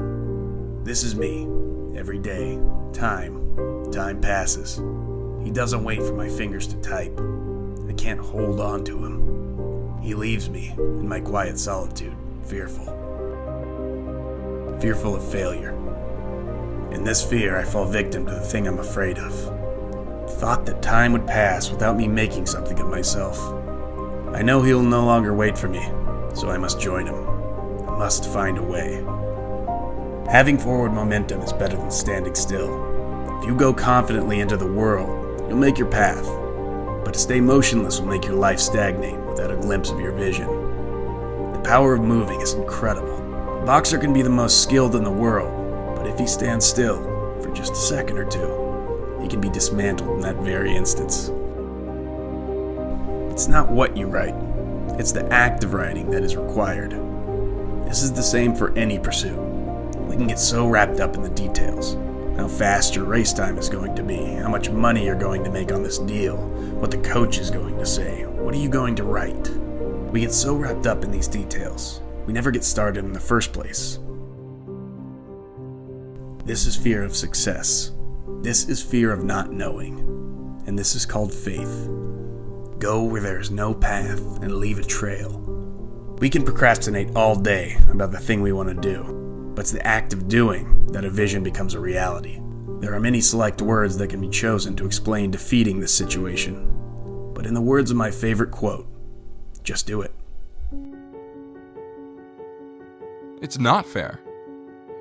This is me. Every day. Time passes. He doesn't wait for my fingers to type. I can't hold on to him. He leaves me in my quiet solitude, fearful. Fearful of failure. In this fear, I fall victim to the thing I'm afraid of. Thought that time would pass without me making something of myself. I know he'll no longer wait for me, so I must join him. I must find a way. Having forward momentum is better than standing still. If you go confidently into the world, you'll make your path. But to stay motionless will make your life stagnate without a glimpse of your vision. The power of moving is incredible. A boxer can be the most skilled in the world, but if he stands still for just a second or two, it can be dismantled in that very instance. It's not what you write, it's the act of writing that is required. This is the same for any pursuit. We can get so wrapped up in the details. How fast your race time is going to be, how much money you're going to make on this deal, what the coach is going to say, what are you going to write? We get so wrapped up in these details, we never get started in the first place. This is fear of success. This is fear of not knowing. And this is called faith. Go where there is no path and leave a trail. We can procrastinate all day about the thing we want to do, but it's the act of doing that a vision becomes a reality. There are many select words that can be chosen to explain defeating this situation. But in the words of my favorite quote, just do it. It's not fair.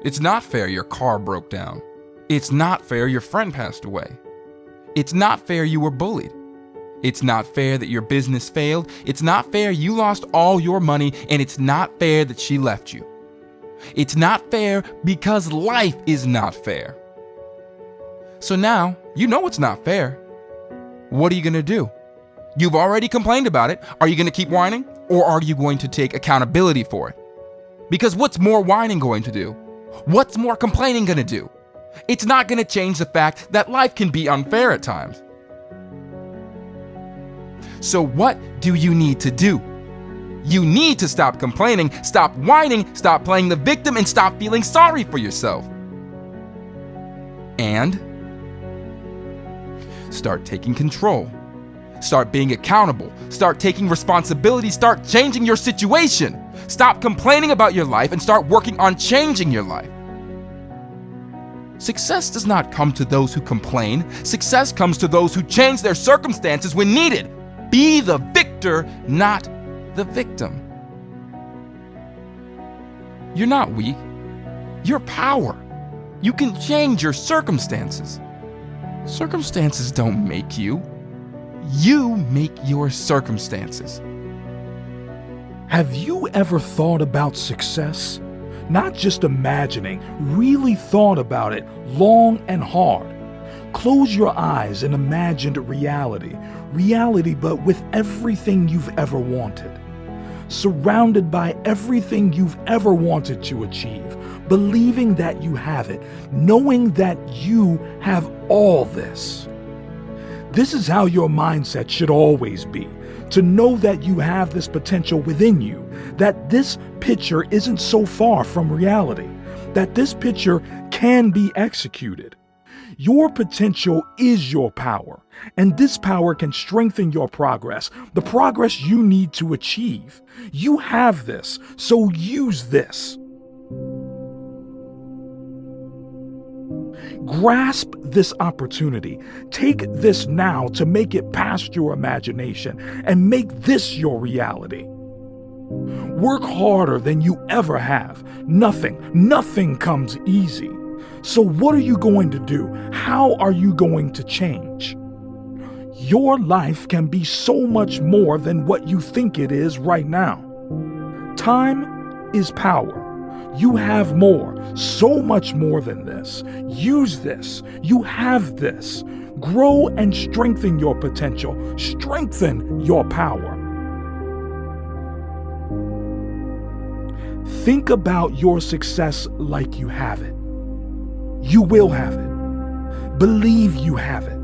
It's not fair your car broke down. It's not fair your friend passed away. It's not fair you were bullied. It's not fair that your business failed. It's not fair you lost all your money, and it's not fair that she left you. It's not fair because life is not fair. So now, you know it's not fair. What are you going to do? You've already complained about it. Are you going to keep whining, or are you going to take accountability for it? Because what's more whining going to do? What's more complaining going to do? It's not going to change the fact that life can be unfair at times. So what do you need to do? You need to stop complaining, stop whining, stop playing the victim, and stop feeling sorry for yourself. And start taking control. Start being accountable. Start taking responsibility. Start changing your situation. Stop complaining about your life and start working on changing your life. Success does not come to those who complain. Success comes to those who change their circumstances when needed. Be the victor, not the victim. You're not weak. You're power. You can change your circumstances. Circumstances don't make you. You make your circumstances. Have you ever thought about success? Not just imagining, really thought about it long and hard. Close your eyes and imagine reality. Reality, but with everything you've ever wanted. Surrounded by everything you've ever wanted to achieve. Believing that you have it. Knowing that you have all this. This is how your mindset should always be. To know that you have this potential within you. That this picture isn't so far from reality. That this picture can be executed. Your potential is your power, and this power can strengthen your progress, the progress you need to achieve. You have this, so use this. Grasp this opportunity. Take this now to make it past your imagination and make this your reality. Work harder than you ever have. Nothing comes easy. So what are you going to do? How are you going to change? Your life can be so much more than what you think it is right now. Time is power. You have more, so much more than this. Use this. You have this. Grow and strengthen your potential. Strengthen your power. Think about your success like you have it. You will have it. Believe you have it.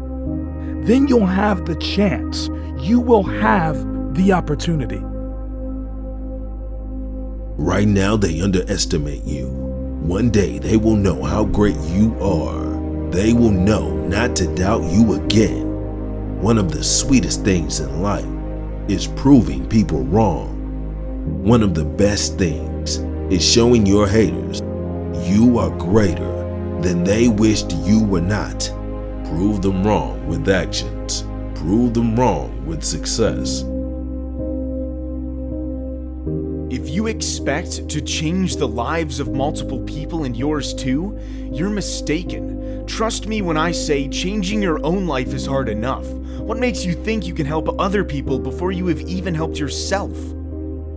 Then you'll have the chance. You will have the opportunity. Right now they underestimate you. One day they will know how great you are. They will know not to doubt you again. One of the sweetest things in life is proving people wrong. One of the best things is showing your haters you are greater than they wished you were not. Prove them wrong with actions. Prove them wrong with success. If you expect to change the lives of multiple people and yours too, you're mistaken. Trust me when I say changing your own life is hard enough. What makes you think you can help other people before you have even helped yourself?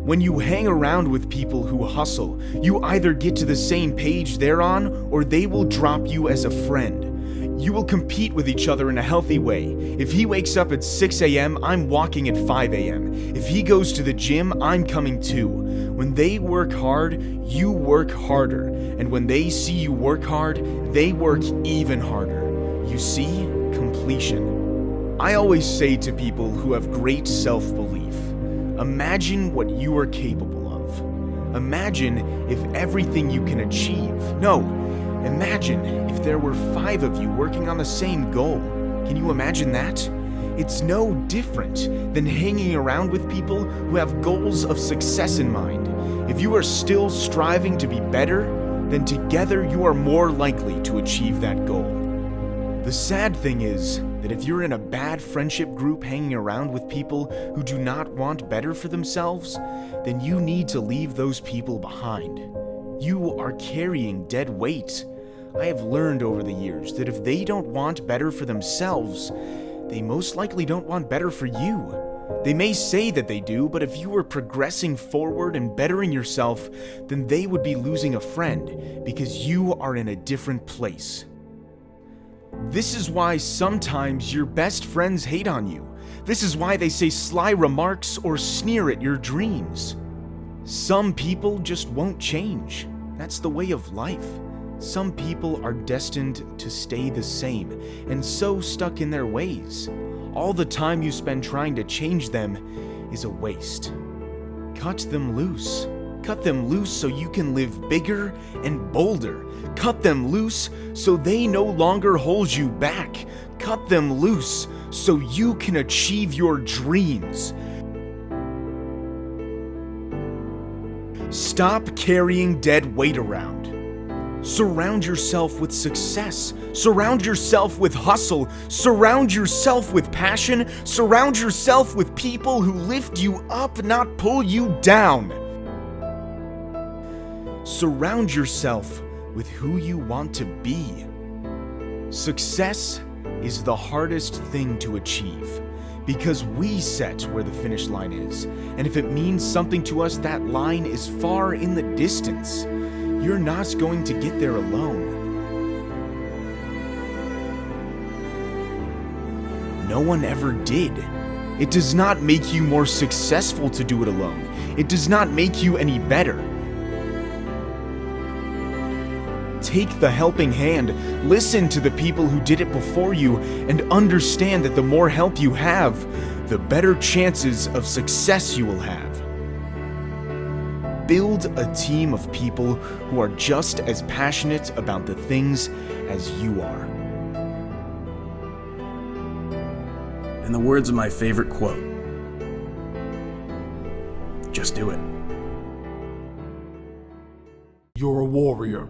When you hang around with people who hustle, you either get to the same page they're on or they will drop you as a friend. You will compete with each other in a healthy way. If he wakes up at 6 a.m., I'm walking at 5 a.m. If he goes to the gym, I'm coming too. When they work hard, you work harder. And when they see you work hard, they work even harder. You see? Completion. I always say to people who have great self-belief, imagine what you are capable of. Imagine if everything you can achieve. No, imagine if there were 5 of you working on the same goal. Can you imagine that? It's no different than hanging around with people who have goals of success in mind. If you are still striving to be better, then together you are more likely to achieve that goal. The sad thing is that if you're in a bad friendship group hanging around with people who do not want better for themselves, then you need to leave those people behind. You are carrying dead weight. I have learned over the years that if they don't want better for themselves, they most likely don't want better for you. They may say that they do, but if you were progressing forward and bettering yourself, then they would be losing a friend because you are in a different place. This is why sometimes your best friends hate on you. This is why they say sly remarks or sneer at your dreams. Some people just won't change. That's the way of life. Some people are destined to stay the same and so stuck in their ways. All the time you spend trying to change them is a waste. Cut them loose. Cut them loose so you can live bigger and bolder. Cut them loose so they no longer hold you back. Cut them loose so you can achieve your dreams. Stop carrying dead weight around. Surround yourself with success. Surround yourself with hustle. Surround yourself with passion. Surround yourself with people who lift you up, not pull you down. Surround yourself with who you want to be. Success is the hardest thing to achieve because we set where the finish line is. And if it means something to us, that line is far in the distance. You're not going to get there alone. No one ever did. It does not make you more successful to do it alone. It does not make you any better. Take the helping hand, listen to the people who did it before you, and understand that the more help you have, the better chances of success you will have. Build a team of people who are just as passionate about the things as you are. In the words of my favorite quote, just do it. You're a warrior.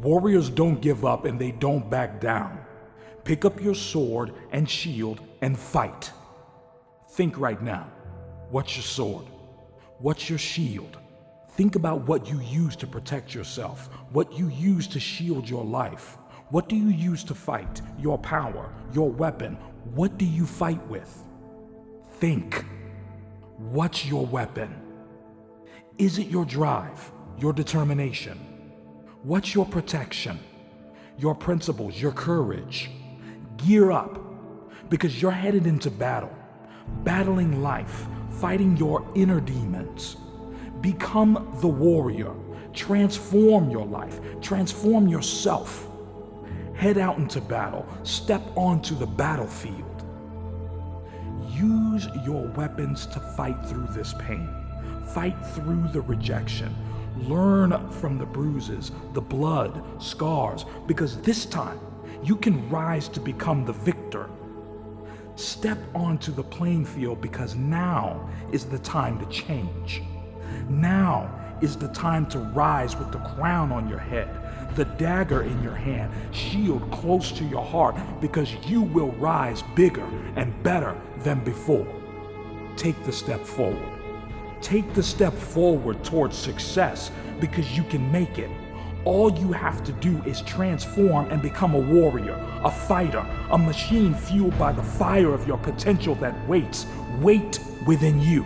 Warriors don't give up and they don't back down. Pick up your sword and shield and fight. Think right now. What's your sword? What's your shield? Think about what you use to protect yourself, what you use to shield your life. What do you use to fight? Your power, your weapon. What do you fight with? Think. What's your weapon? Is it your drive, your determination? What's your protection? Your principles, your courage? Gear up, because you're headed into battle, battling life, fighting your inner demons. Become the warrior. Transform your life. Transform yourself. Head out into battle. Step onto the battlefield. Use your weapons to fight through this pain. Fight through the rejection. Learn from the bruises, the blood, scars, because this time you can rise to become the victor. Step onto the playing field because now is the time to change. Now is the time to rise with the crown on your head, the dagger in your hand, shield close to your heart, because you will rise bigger and better than before. Take the step forward. Take the step forward towards success because you can make it. All you have to do is transform and become a warrior, a fighter, a machine fueled by the fire of your potential that waits within you.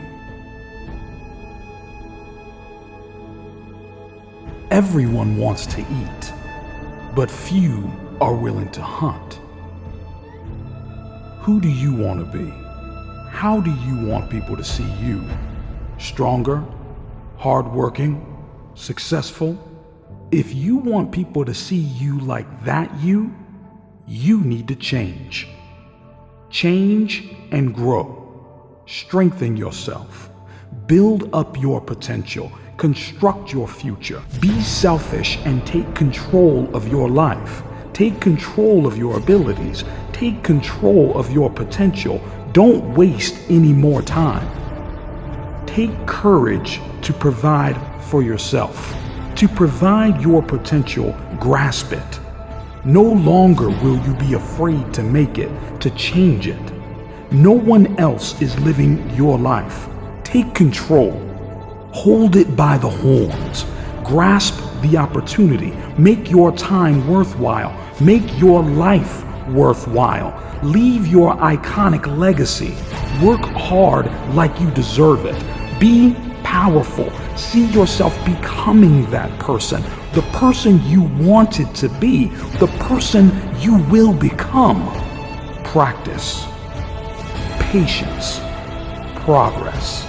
Everyone wants to eat, but few are willing to hunt. Who do you want to be? How do you want people to see you? Stronger, hardworking, successful? If you want people to see you like that you need to change. Change and grow. Strengthen yourself. Build up your potential. Construct your future. Be selfish and take control of your life. Take control of your abilities. Take control of your potential. Don't waste any more time. Take courage to provide for yourself. To provide your potential, grasp it. No longer will you be afraid to make it, to change it. No one else is living your life. Take control. Hold it by the horns. Grasp the opportunity. Make your time worthwhile. Make your life worthwhile. Leave your iconic legacy. Work hard like you deserve it. Be powerful. See yourself becoming that person. The person you wanted to be. The person you will become. Practice. Patience. Progress.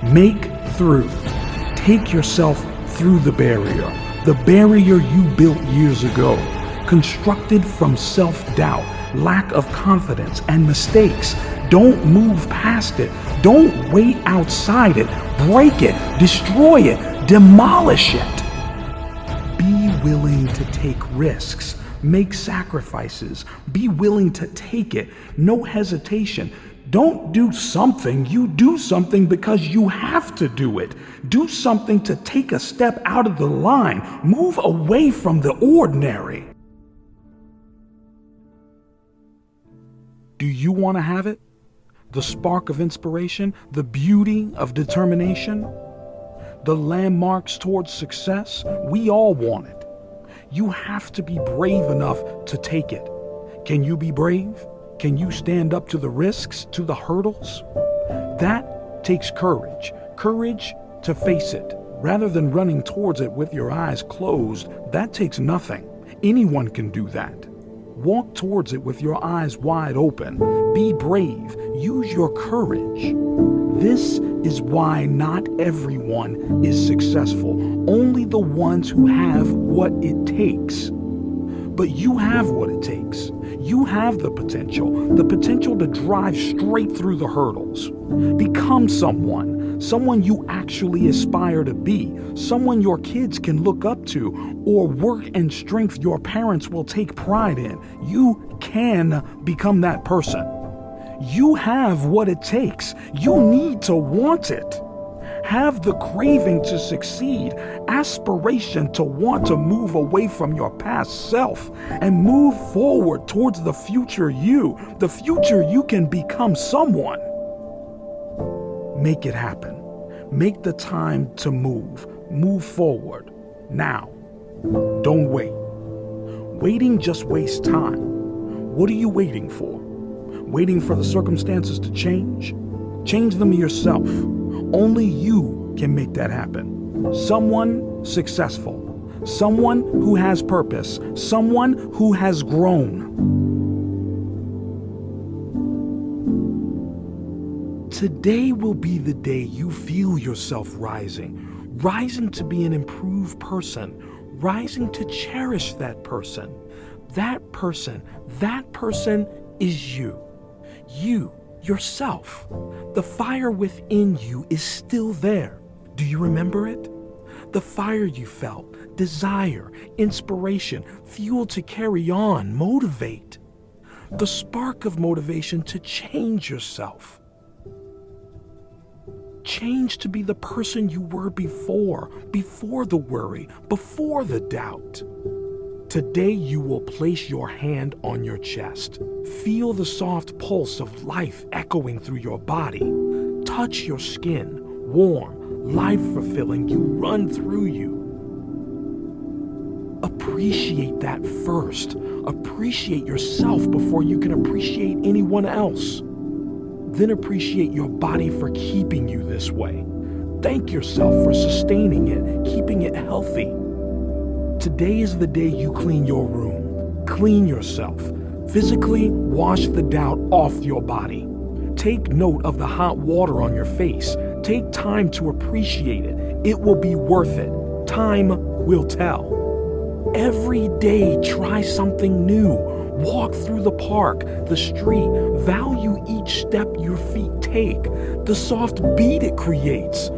Make through. Take yourself through the barrier you built years ago, constructed from self-doubt, lack of confidence, and mistakes. Don't move past it. Don't wait outside it. Break it, destroy it, demolish it. Be willing to take risks, make sacrifices. Be willing to take it. No hesitation. Don't do something, you do something because you have to do it. Do something to take a step out of the line. Move away from the ordinary. Do you want to have it? The spark of inspiration, the beauty of determination, the landmarks towards success? We all want it. You have to be brave enough to take it. Can you be brave? Can you stand up to the risks, to the hurdles? That takes courage. Courage to face it. Rather than running towards it with your eyes closed, that takes nothing. Anyone can do that. Walk towards it with your eyes wide open. Be brave. Use your courage. This is why not everyone is successful. Only the ones who have what it takes. But you have what it takes. You have the potential to drive straight through the hurdles. Become someone you actually aspire to be, someone your kids can look up to, or work and strength your parents will take pride in. You can become that person. You have what it takes. You need to want it. Have the craving to succeed, aspiration to want to move away from your past self and move forward towards the future you can become someone. Make it happen. Make the time to move forward, now. Don't wait. Waiting just wastes time. What are you waiting for? Waiting for the circumstances to change? Change them yourself. Only you can make that happen. Someone successful. Someone who has purpose. Someone who has grown. Today will be the day you feel yourself rising. Rising to be an improved person. Rising to cherish that person. That person is you. You. Yourself. The fire within you is still there. Do you remember it? The fire you felt, desire, inspiration, fuel to carry on, motivate. The spark of motivation to change yourself. Change to be the person you were before the worry, before the doubt. Today you will place your hand on your chest. Feel the soft pulse of life echoing through your body. Touch your skin, warm, life-fulfilling, you run through you. Appreciate that first. Appreciate yourself before you can appreciate anyone else. Then appreciate your body for keeping you this way. Thank yourself for sustaining it, keeping it healthy. Today is the day you clean your room, clean yourself, Physically, wash the doubt off your body. Take note of the hot water on your face. Take time to appreciate it. It will be worth it. Time will tell. Every day, try something new. Walk through the park, the street. Value each step your feet take, the soft beat it creates.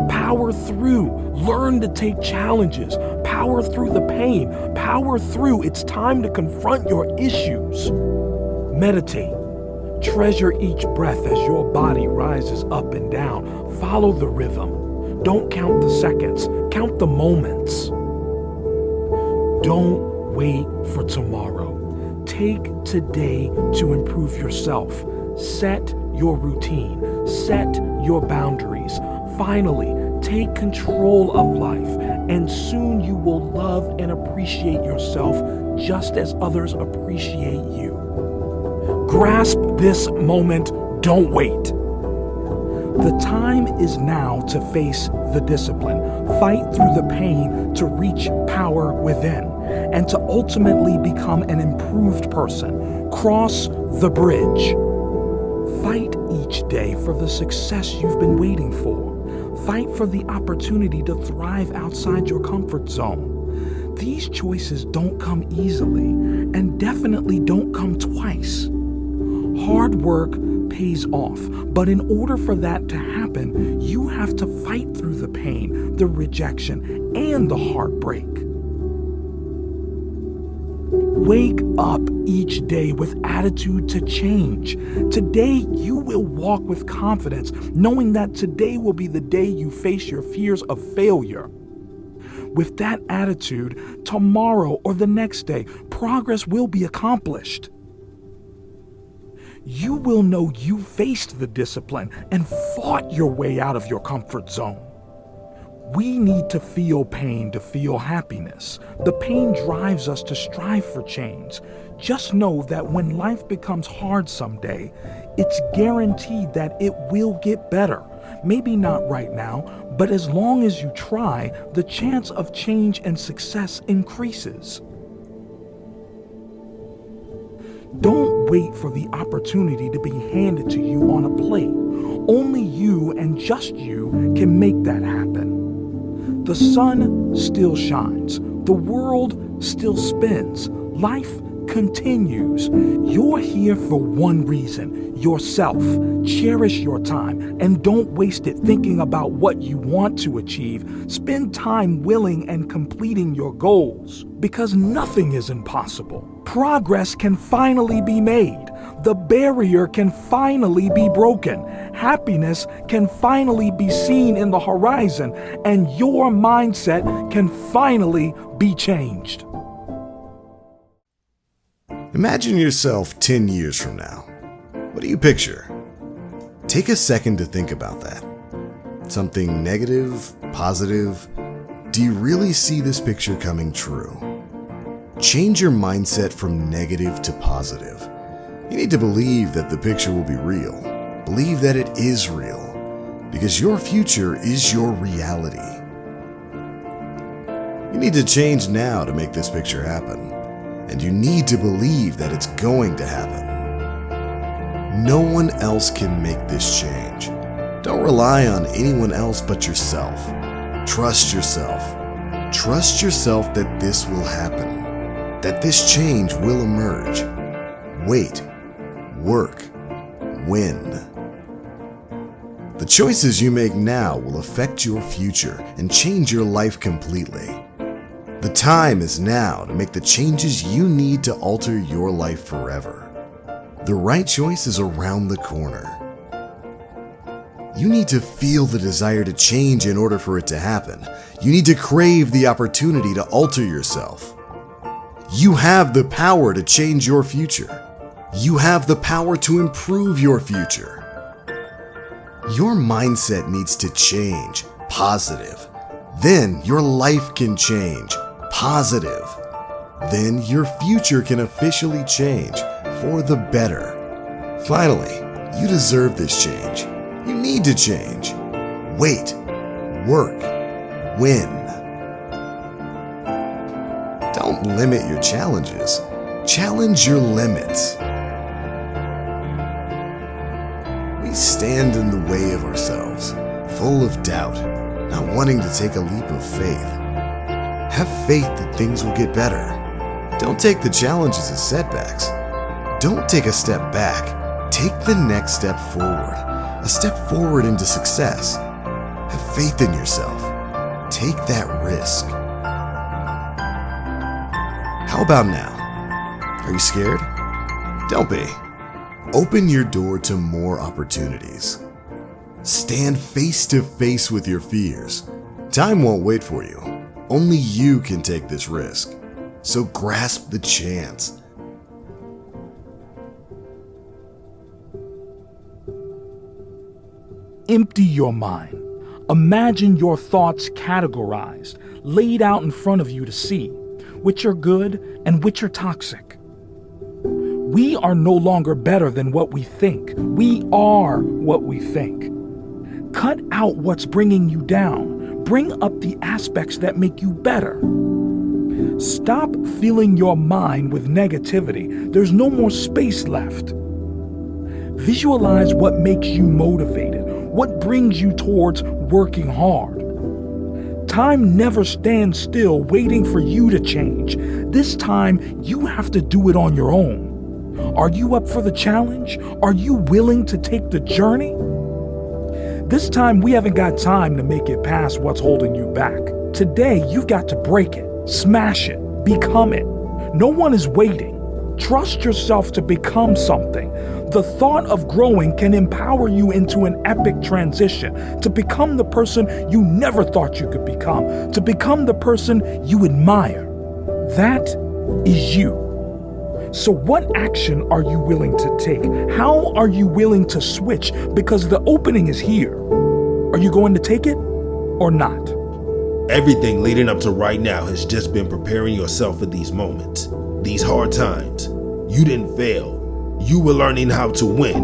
Power through. Learn to take challenges. Power through the pain. Power through. It's time to confront your issues. Meditate. Treasure each breath as your body rises up and down. Follow the rhythm. Don't count the seconds. Count the moments. Don't wait for tomorrow. Take today to improve yourself. Set your routine. Set your boundaries. Finally, take control of life, and soon you will love and appreciate yourself just as others appreciate you. Grasp this moment. Don't wait. The time is now to face the discipline, fight through the pain to reach power within, and to ultimately become an improved person. Cross the bridge. Fight each day for the success you've been waiting for. Fight for the opportunity to thrive outside your comfort zone. These choices don't come easily, and definitely don't come twice. Hard work pays off, but in order for that to happen, you have to fight through the pain, the rejection, and the heartbreak. Wake up each day with attitude to change. Today, you will walk with confidence, knowing that today will be the day you face your fears of failure. With that attitude, tomorrow or the next day, progress will be accomplished. You will know you faced the discipline and fought your way out of your comfort zone. We need to feel pain to feel happiness. The pain drives us to strive for change. Just know that when life becomes hard someday, it's guaranteed that it will get better. Maybe not right now, but as long as you try, the chance of change and success increases. Don't wait for the opportunity to be handed to you on a plate. Only you and just you can make that happen. The sun still shines. The world still spins. Life continues. You're here for one reason: yourself. Cherish your time and don't waste it thinking about what you want to achieve. Spend time willing and completing your goals, because nothing is impossible. Progress can finally be made. The barrier can finally be broken. Happiness can finally be seen in the horizon, and your mindset can finally be changed. Imagine yourself 10 years from now. What do you picture? Take a second to think about that. Something negative, positive? Do you really see this picture coming true? Change your mindset from negative to positive. You need to believe that the picture will be real. Believe that it is real, because your future is your reality. You need to change now to make this picture happen, and you need to believe that it's going to happen. No one else can make this change. Don't rely on anyone else but yourself. Trust yourself. Trust yourself that this will happen, that this change will emerge. Wait, work, win. The choices you make now will affect your future and change your life completely. The time is now to make the changes you need to alter your life forever. The right choice is around the corner. You need to feel the desire to change in order for it to happen. You need to crave the opportunity to alter yourself. You have the power to change your future. You have the power to improve your future. Your mindset needs to change, positive. Then your life can change, positive. Then your future can officially change for the better. Finally, you deserve this change. You need to change. Wait, work, win. Don't limit your challenges. Challenge your limits. We stand in the way of ourselves, full of doubt, not wanting to take a leap of faith. Have faith that things will get better. Don't take the challenges as setbacks. Don't take a step back. Take the next step forward, a step forward into success. Have faith in yourself. Take that risk. How about now? Are you scared? Don't be. Open your door to more opportunities. Stand face to face with your fears. Time won't wait for you. Only you can take this risk. So grasp the chance. Empty your mind. Imagine your thoughts categorized, laid out in front of you to see, which are good and which are toxic. We are no longer better than what we think. We are what we think. Cut out what's bringing you down. Bring up the aspects that make you better. Stop filling your mind with negativity. There's no more space left. Visualize what makes you motivated, what brings you towards working hard. Time never stands still waiting for you to change. This time, you have to do it on your own. Are you up for the challenge? Are you willing to take the journey? This time, we haven't got time to make it past what's holding you back. Today, you've got to break it, smash it, become it. No one is waiting. Trust yourself to become something. The thought of growing can empower you into an epic transition, to become the person you never thought you could become, to become the person you admire. That is you. So what action are you willing to take? How are you willing to switch? Because the opening is here. Are you going to take it or not? Everything leading up to right now has just been preparing yourself for these moments, these hard times. You didn't fail. You were learning how to win.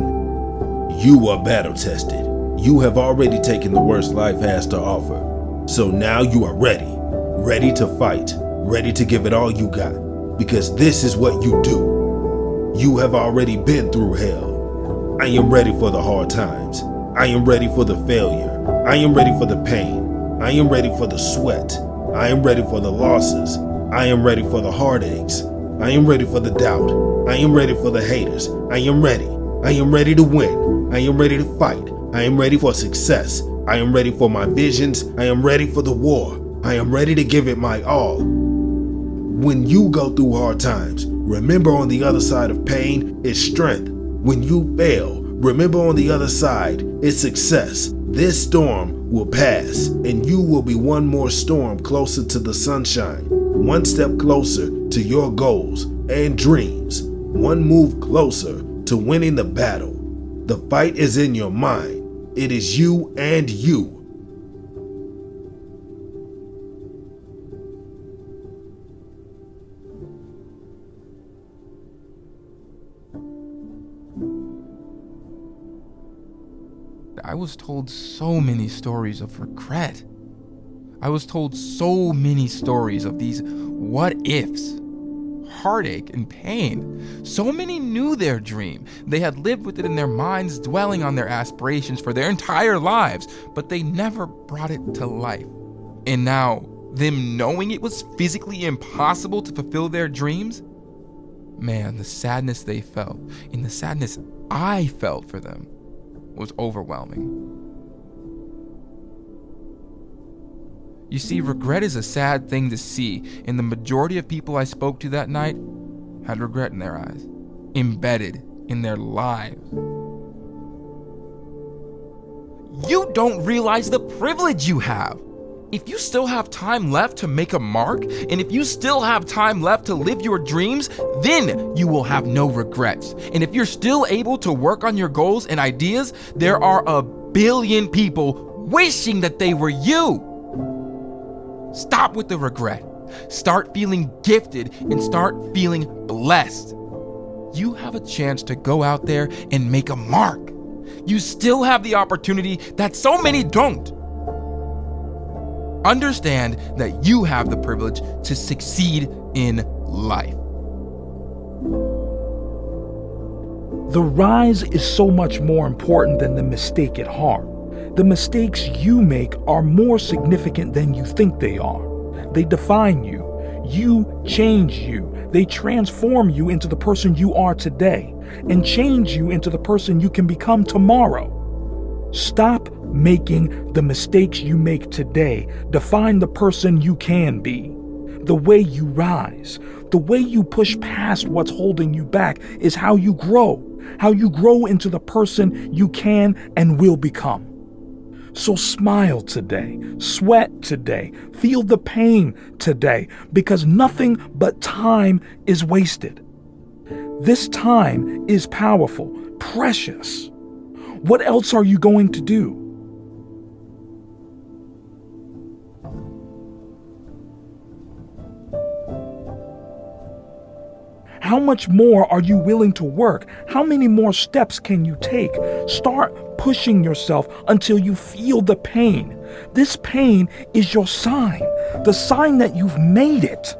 You were battle tested. You have already taken the worst life has to offer. So now you are ready to fight, ready to give it all you got. Because this is what you do. You have already been through hell. I am ready for the hard times. I am ready for the failure. I am ready for the pain. I am ready for the sweat. I am ready for the losses. I am ready for the heartaches. I am ready for the doubt. I am ready for the haters. I am ready. I am ready to win. I am ready to fight. I am ready for success. I am ready for my visions. I am ready for the war. I am ready to give it my all. When you go through hard times, remember on the other side of pain is strength. When you fail, remember on the other side is success. This storm will pass, and you will be one more storm closer to the sunshine, one step closer to your goals and dreams, one move closer to winning the battle. The fight is in your mind. It is you and you. I was told so many stories of regret. I was told so many stories of these what ifs, heartache and pain. So many knew their dream. They had lived with it in their minds, dwelling on their aspirations for their entire lives, but they never brought it to life. And now, them knowing it was physically impossible to fulfill their dreams, man, the sadness they felt and the sadness I felt for them was overwhelming. You see, regret is a sad thing to see, and the majority of people I spoke to that night had regret in their eyes, embedded in their lives. You don't realize the privilege you have. If you still have time left to make a mark, and if you still have time left to live your dreams, then you will have no regrets. And if you're still able to work on your goals and ideas, there are a billion people wishing that they were you. Stop with the regret. Start feeling gifted and start feeling blessed. You have a chance to go out there and make a mark. You still have the opportunity that so many don't. Understand that you have the privilege to succeed in life. The rise is so much more important than the mistake at heart. The mistakes you make are more significant than you think they are. They define you. You change you. They transform you into the person you are today and change you into the person you can become tomorrow. Stop making the mistakes you make today define the person you can be. The way you rise, the way you push past what's holding you back is how you grow into the person you can and will become. So smile today, sweat today, feel the pain today, because nothing but time is wasted. This time is powerful, precious. What else are you going to do? How much more are you willing to work? How many more steps can you take? Start pushing yourself until you feel the pain. This pain is your sign, the sign that you've made it.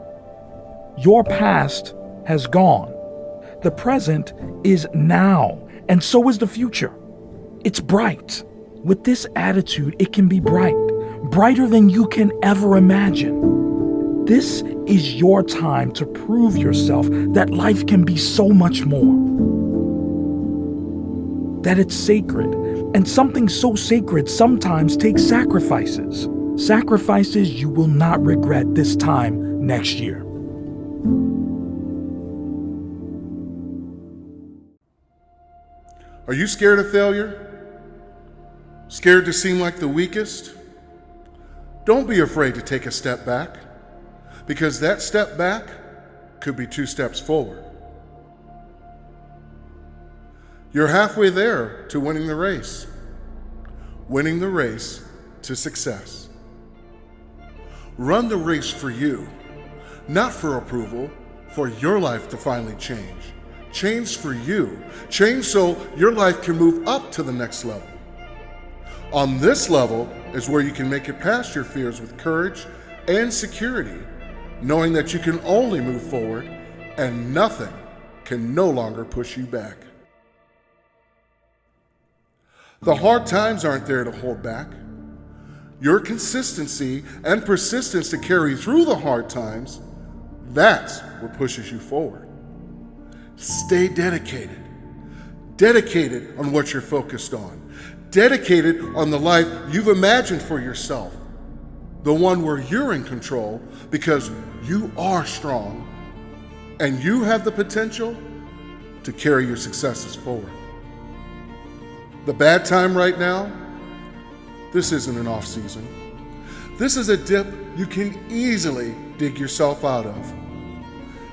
Your past has gone. The present is now, and so is the future. It's bright. With this attitude, it can be bright, brighter than you can ever imagine. This is your time to prove yourself that life can be so much more. That it's sacred, and something so sacred sometimes takes sacrifices. Sacrifices you will not regret this time next year. Are you scared of failure? Scared to seem like the weakest? Don't be afraid to take a step back, because that step back could be 2 steps forward. You're halfway there to winning the race to success. Run the race for you, not for approval, for your life to finally change. Change for you. Change so your life can move up to the next level. On this level is where you can make it past your fears with courage and security, knowing that you can only move forward and nothing can no longer push you back. The hard times aren't there to hold back. Your consistency and persistence to carry through the hard times, that's what pushes you forward. Stay dedicated. Dedicated on what you're focused on. Dedicated on the life you've imagined for yourself. The one where you're in control because you are strong and you have the potential to carry your successes forward. The bad time right now, this isn't an off season. This is a dip you can easily dig yourself out of.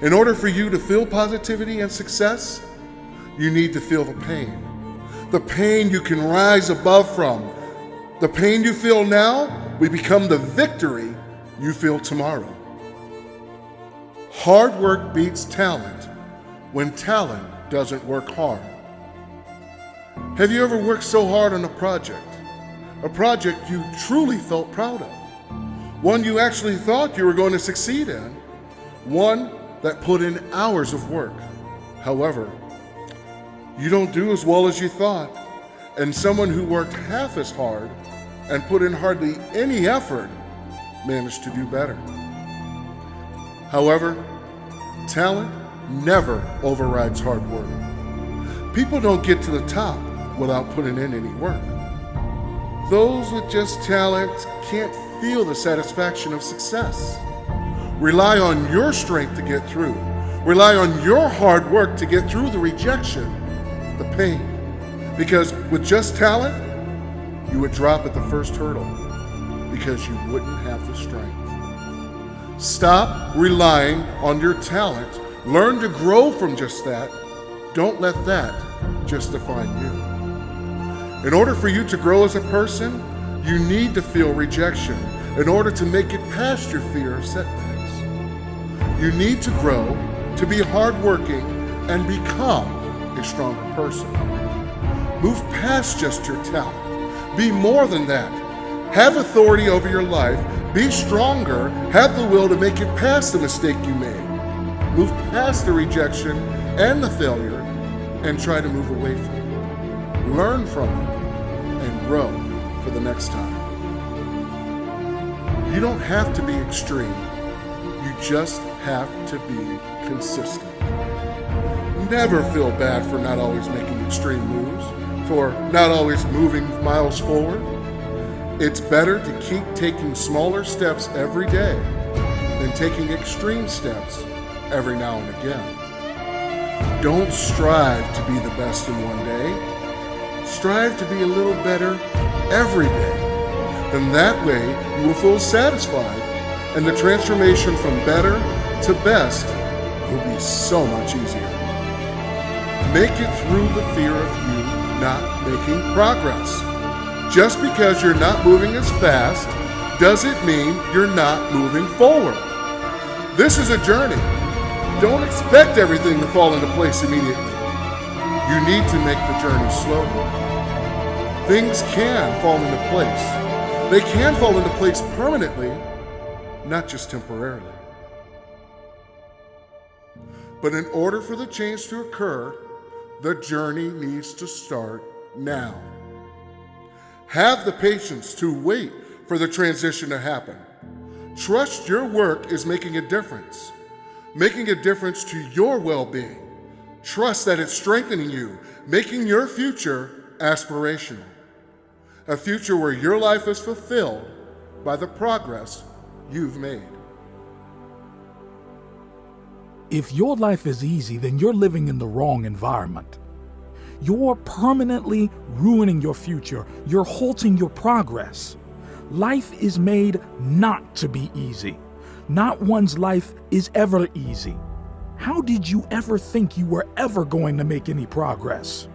In order for you to feel positivity and success, you need to feel the pain. The pain you can rise above from. The pain you feel now will become the victory you feel tomorrow. Hard work beats talent when talent doesn't work hard. Have you ever worked so hard on a project you truly felt proud of, one you actually thought you were going to succeed in, one that put in hours of work? However, you don't do as well as you thought, and someone who worked half as hard and put in hardly any effort managed to do better. However, talent never overrides hard work. People don't get to the top without putting in any work. Those with just talent can't feel the satisfaction of success. Rely on your strength to get through. Rely on your hard work to get through the rejection, the pain. Because with just talent, you would drop at the first hurdle because you wouldn't have the strength. Stop relying on your talent. Learn to grow from just that. Don't let that just define you. In order for you to grow as a person, you need to feel rejection in order to make it past your fear of setbacks. You need to grow to be hardworking and become a stronger person. Move past just your talent. Be more than that. Have authority over your life Be stronger, have the will to make it past the mistake you made. Move past the rejection and the failure and try to move away from it. Learn from it and grow for the next time. You don't have to be extreme. You just have to be consistent. Never feel bad for not always making extreme moves, for not always moving miles forward. It's better to keep taking smaller steps every day than taking extreme steps every now and again. Don't strive to be the best in one day. Strive to be a little better every day. Then that way you will feel satisfied, and the transformation from better to best will be so much easier. Make it through the fear of you not making progress. Just because you're not moving as fast doesn't mean you're not moving forward. This is a journey. Don't expect everything to fall into place immediately. You need to make the journey slowly. Things can fall into place. They can fall into place permanently, not just temporarily. But in order for the change to occur, the journey needs to start now. Have the patience to wait for the transition to happen. Trust your work is making a difference to your well-being. Trust that it's strengthening you, making your future aspirational. A future where your life is fulfilled by the progress you've made. If your life is easy, then you're living in the wrong environment. You're permanently ruining your future. You're halting your progress. Life is made not to be easy. Not one's life is ever easy. How did you ever think you were ever going to make any progress?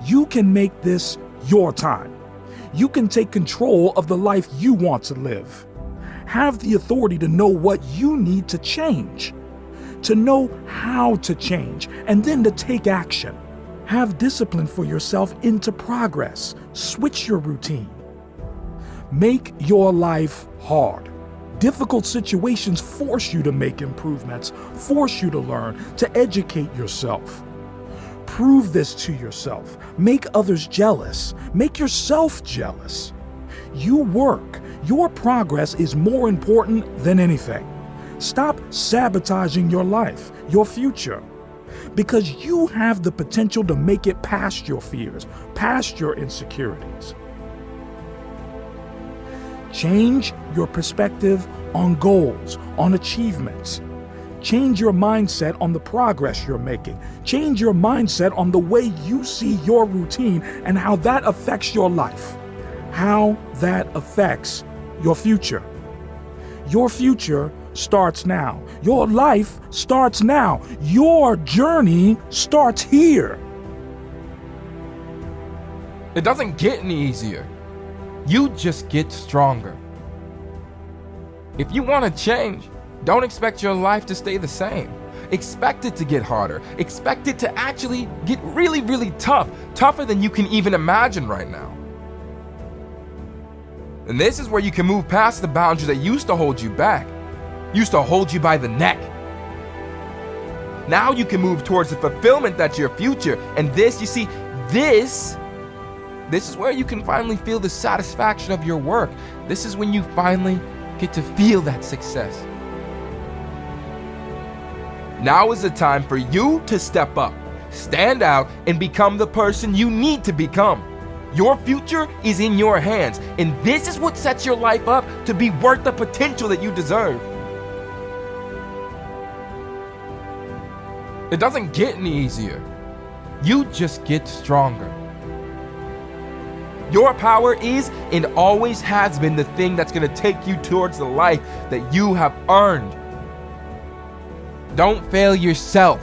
You can make this your time. You can take control of the life you want to live. Have the authority to know what you need to change, to know how to change, and then to take action. Have discipline for yourself into progress. Switch your routine. Make your life hard. Difficult situations force you to make improvements, force you to learn, to educate yourself. Prove this to yourself. Make others jealous. Make yourself jealous. You work. Your progress is more important than anything. Stop sabotaging your life, your future, because you have the potential to make it past your fears, past your insecurities. Change your perspective on goals, on achievements. Change your mindset on the progress you're making. Change your mindset on the way you see your routine and how that affects your life, how that affects your future. Your future starts now. Your life starts now. Your journey starts here. It doesn't get any easier. You just get stronger. If you want to change, don't expect your life to stay the same. Expect it to get harder. Expect it to actually get really, really tough. Tougher than you can even imagine right now. And this is where you can move past the boundaries that used to hold you back, used to hold you by the neck. Now you can move towards the fulfillment that's your future. And this, you see, this is where you can finally feel the satisfaction of your work. This is when you finally get to feel that success. Now is the time for you to step up, stand out, and become the person you need to become. Your future is in your hands, and this is what sets your life up to be worth the potential that you deserve. It doesn't get any easier. You just get stronger. Your power is and always has been the thing that's going to take you towards the life that you have earned. Don't fail yourself.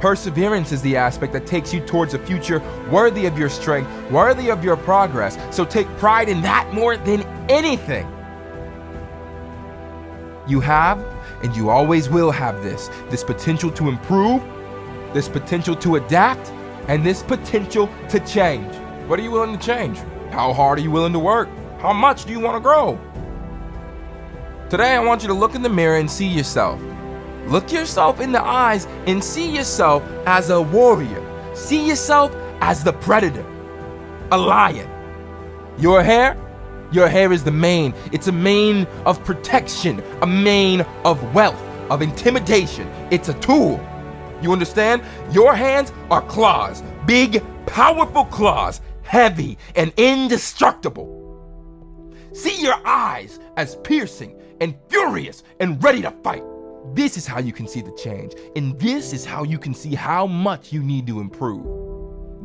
Perseverance is the aspect that takes you towards a future worthy of your strength, worthy of your progress. So take pride in that more than anything. You have, and you always will have this potential to improve, this potential to adapt, and this potential to change. What are you willing to change? How hard are you willing to work? How much do you want to grow? Today, I want you to look in the mirror and see yourself. Look yourself in the eyes and see yourself as a warrior. See yourself as the predator, a lion. Your hair is the mane. It's a mane of protection, a mane of wealth, of intimidation. It's a tool. You understand? Your hands are claws, big, powerful claws, heavy and indestructible. See your eyes as piercing and furious and ready to fight. This is how you can see the change, and this is how you can see how much you need to improve.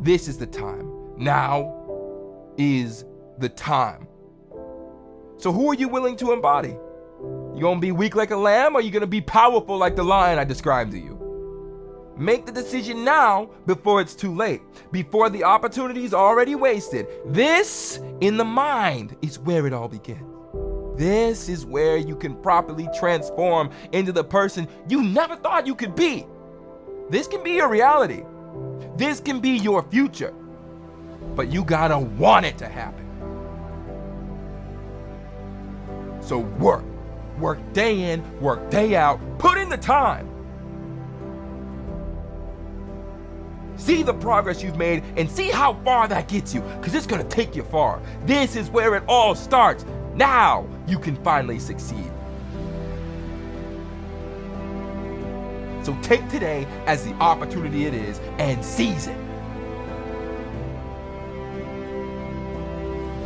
This is the time. Now is the time. So who are you willing to embody? You gonna be weak like a lamb, or you gonna be powerful like the lion I described to you? Make the decision now before it's too late, before the opportunity is already wasted. This, in the mind, is where it all begins. This is where you can properly transform into the person you never thought you could be. This can be your reality. This can be your future. But you gotta want it to happen. So work day in, work day out, put in the time. See the progress you've made and see how far that gets you, because it's gonna take you far. This is where it all starts. Now you can finally succeed. So take today as the opportunity it is and seize it.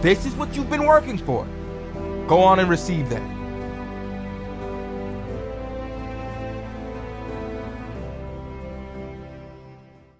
This is what you've been working for. Go on and receive that.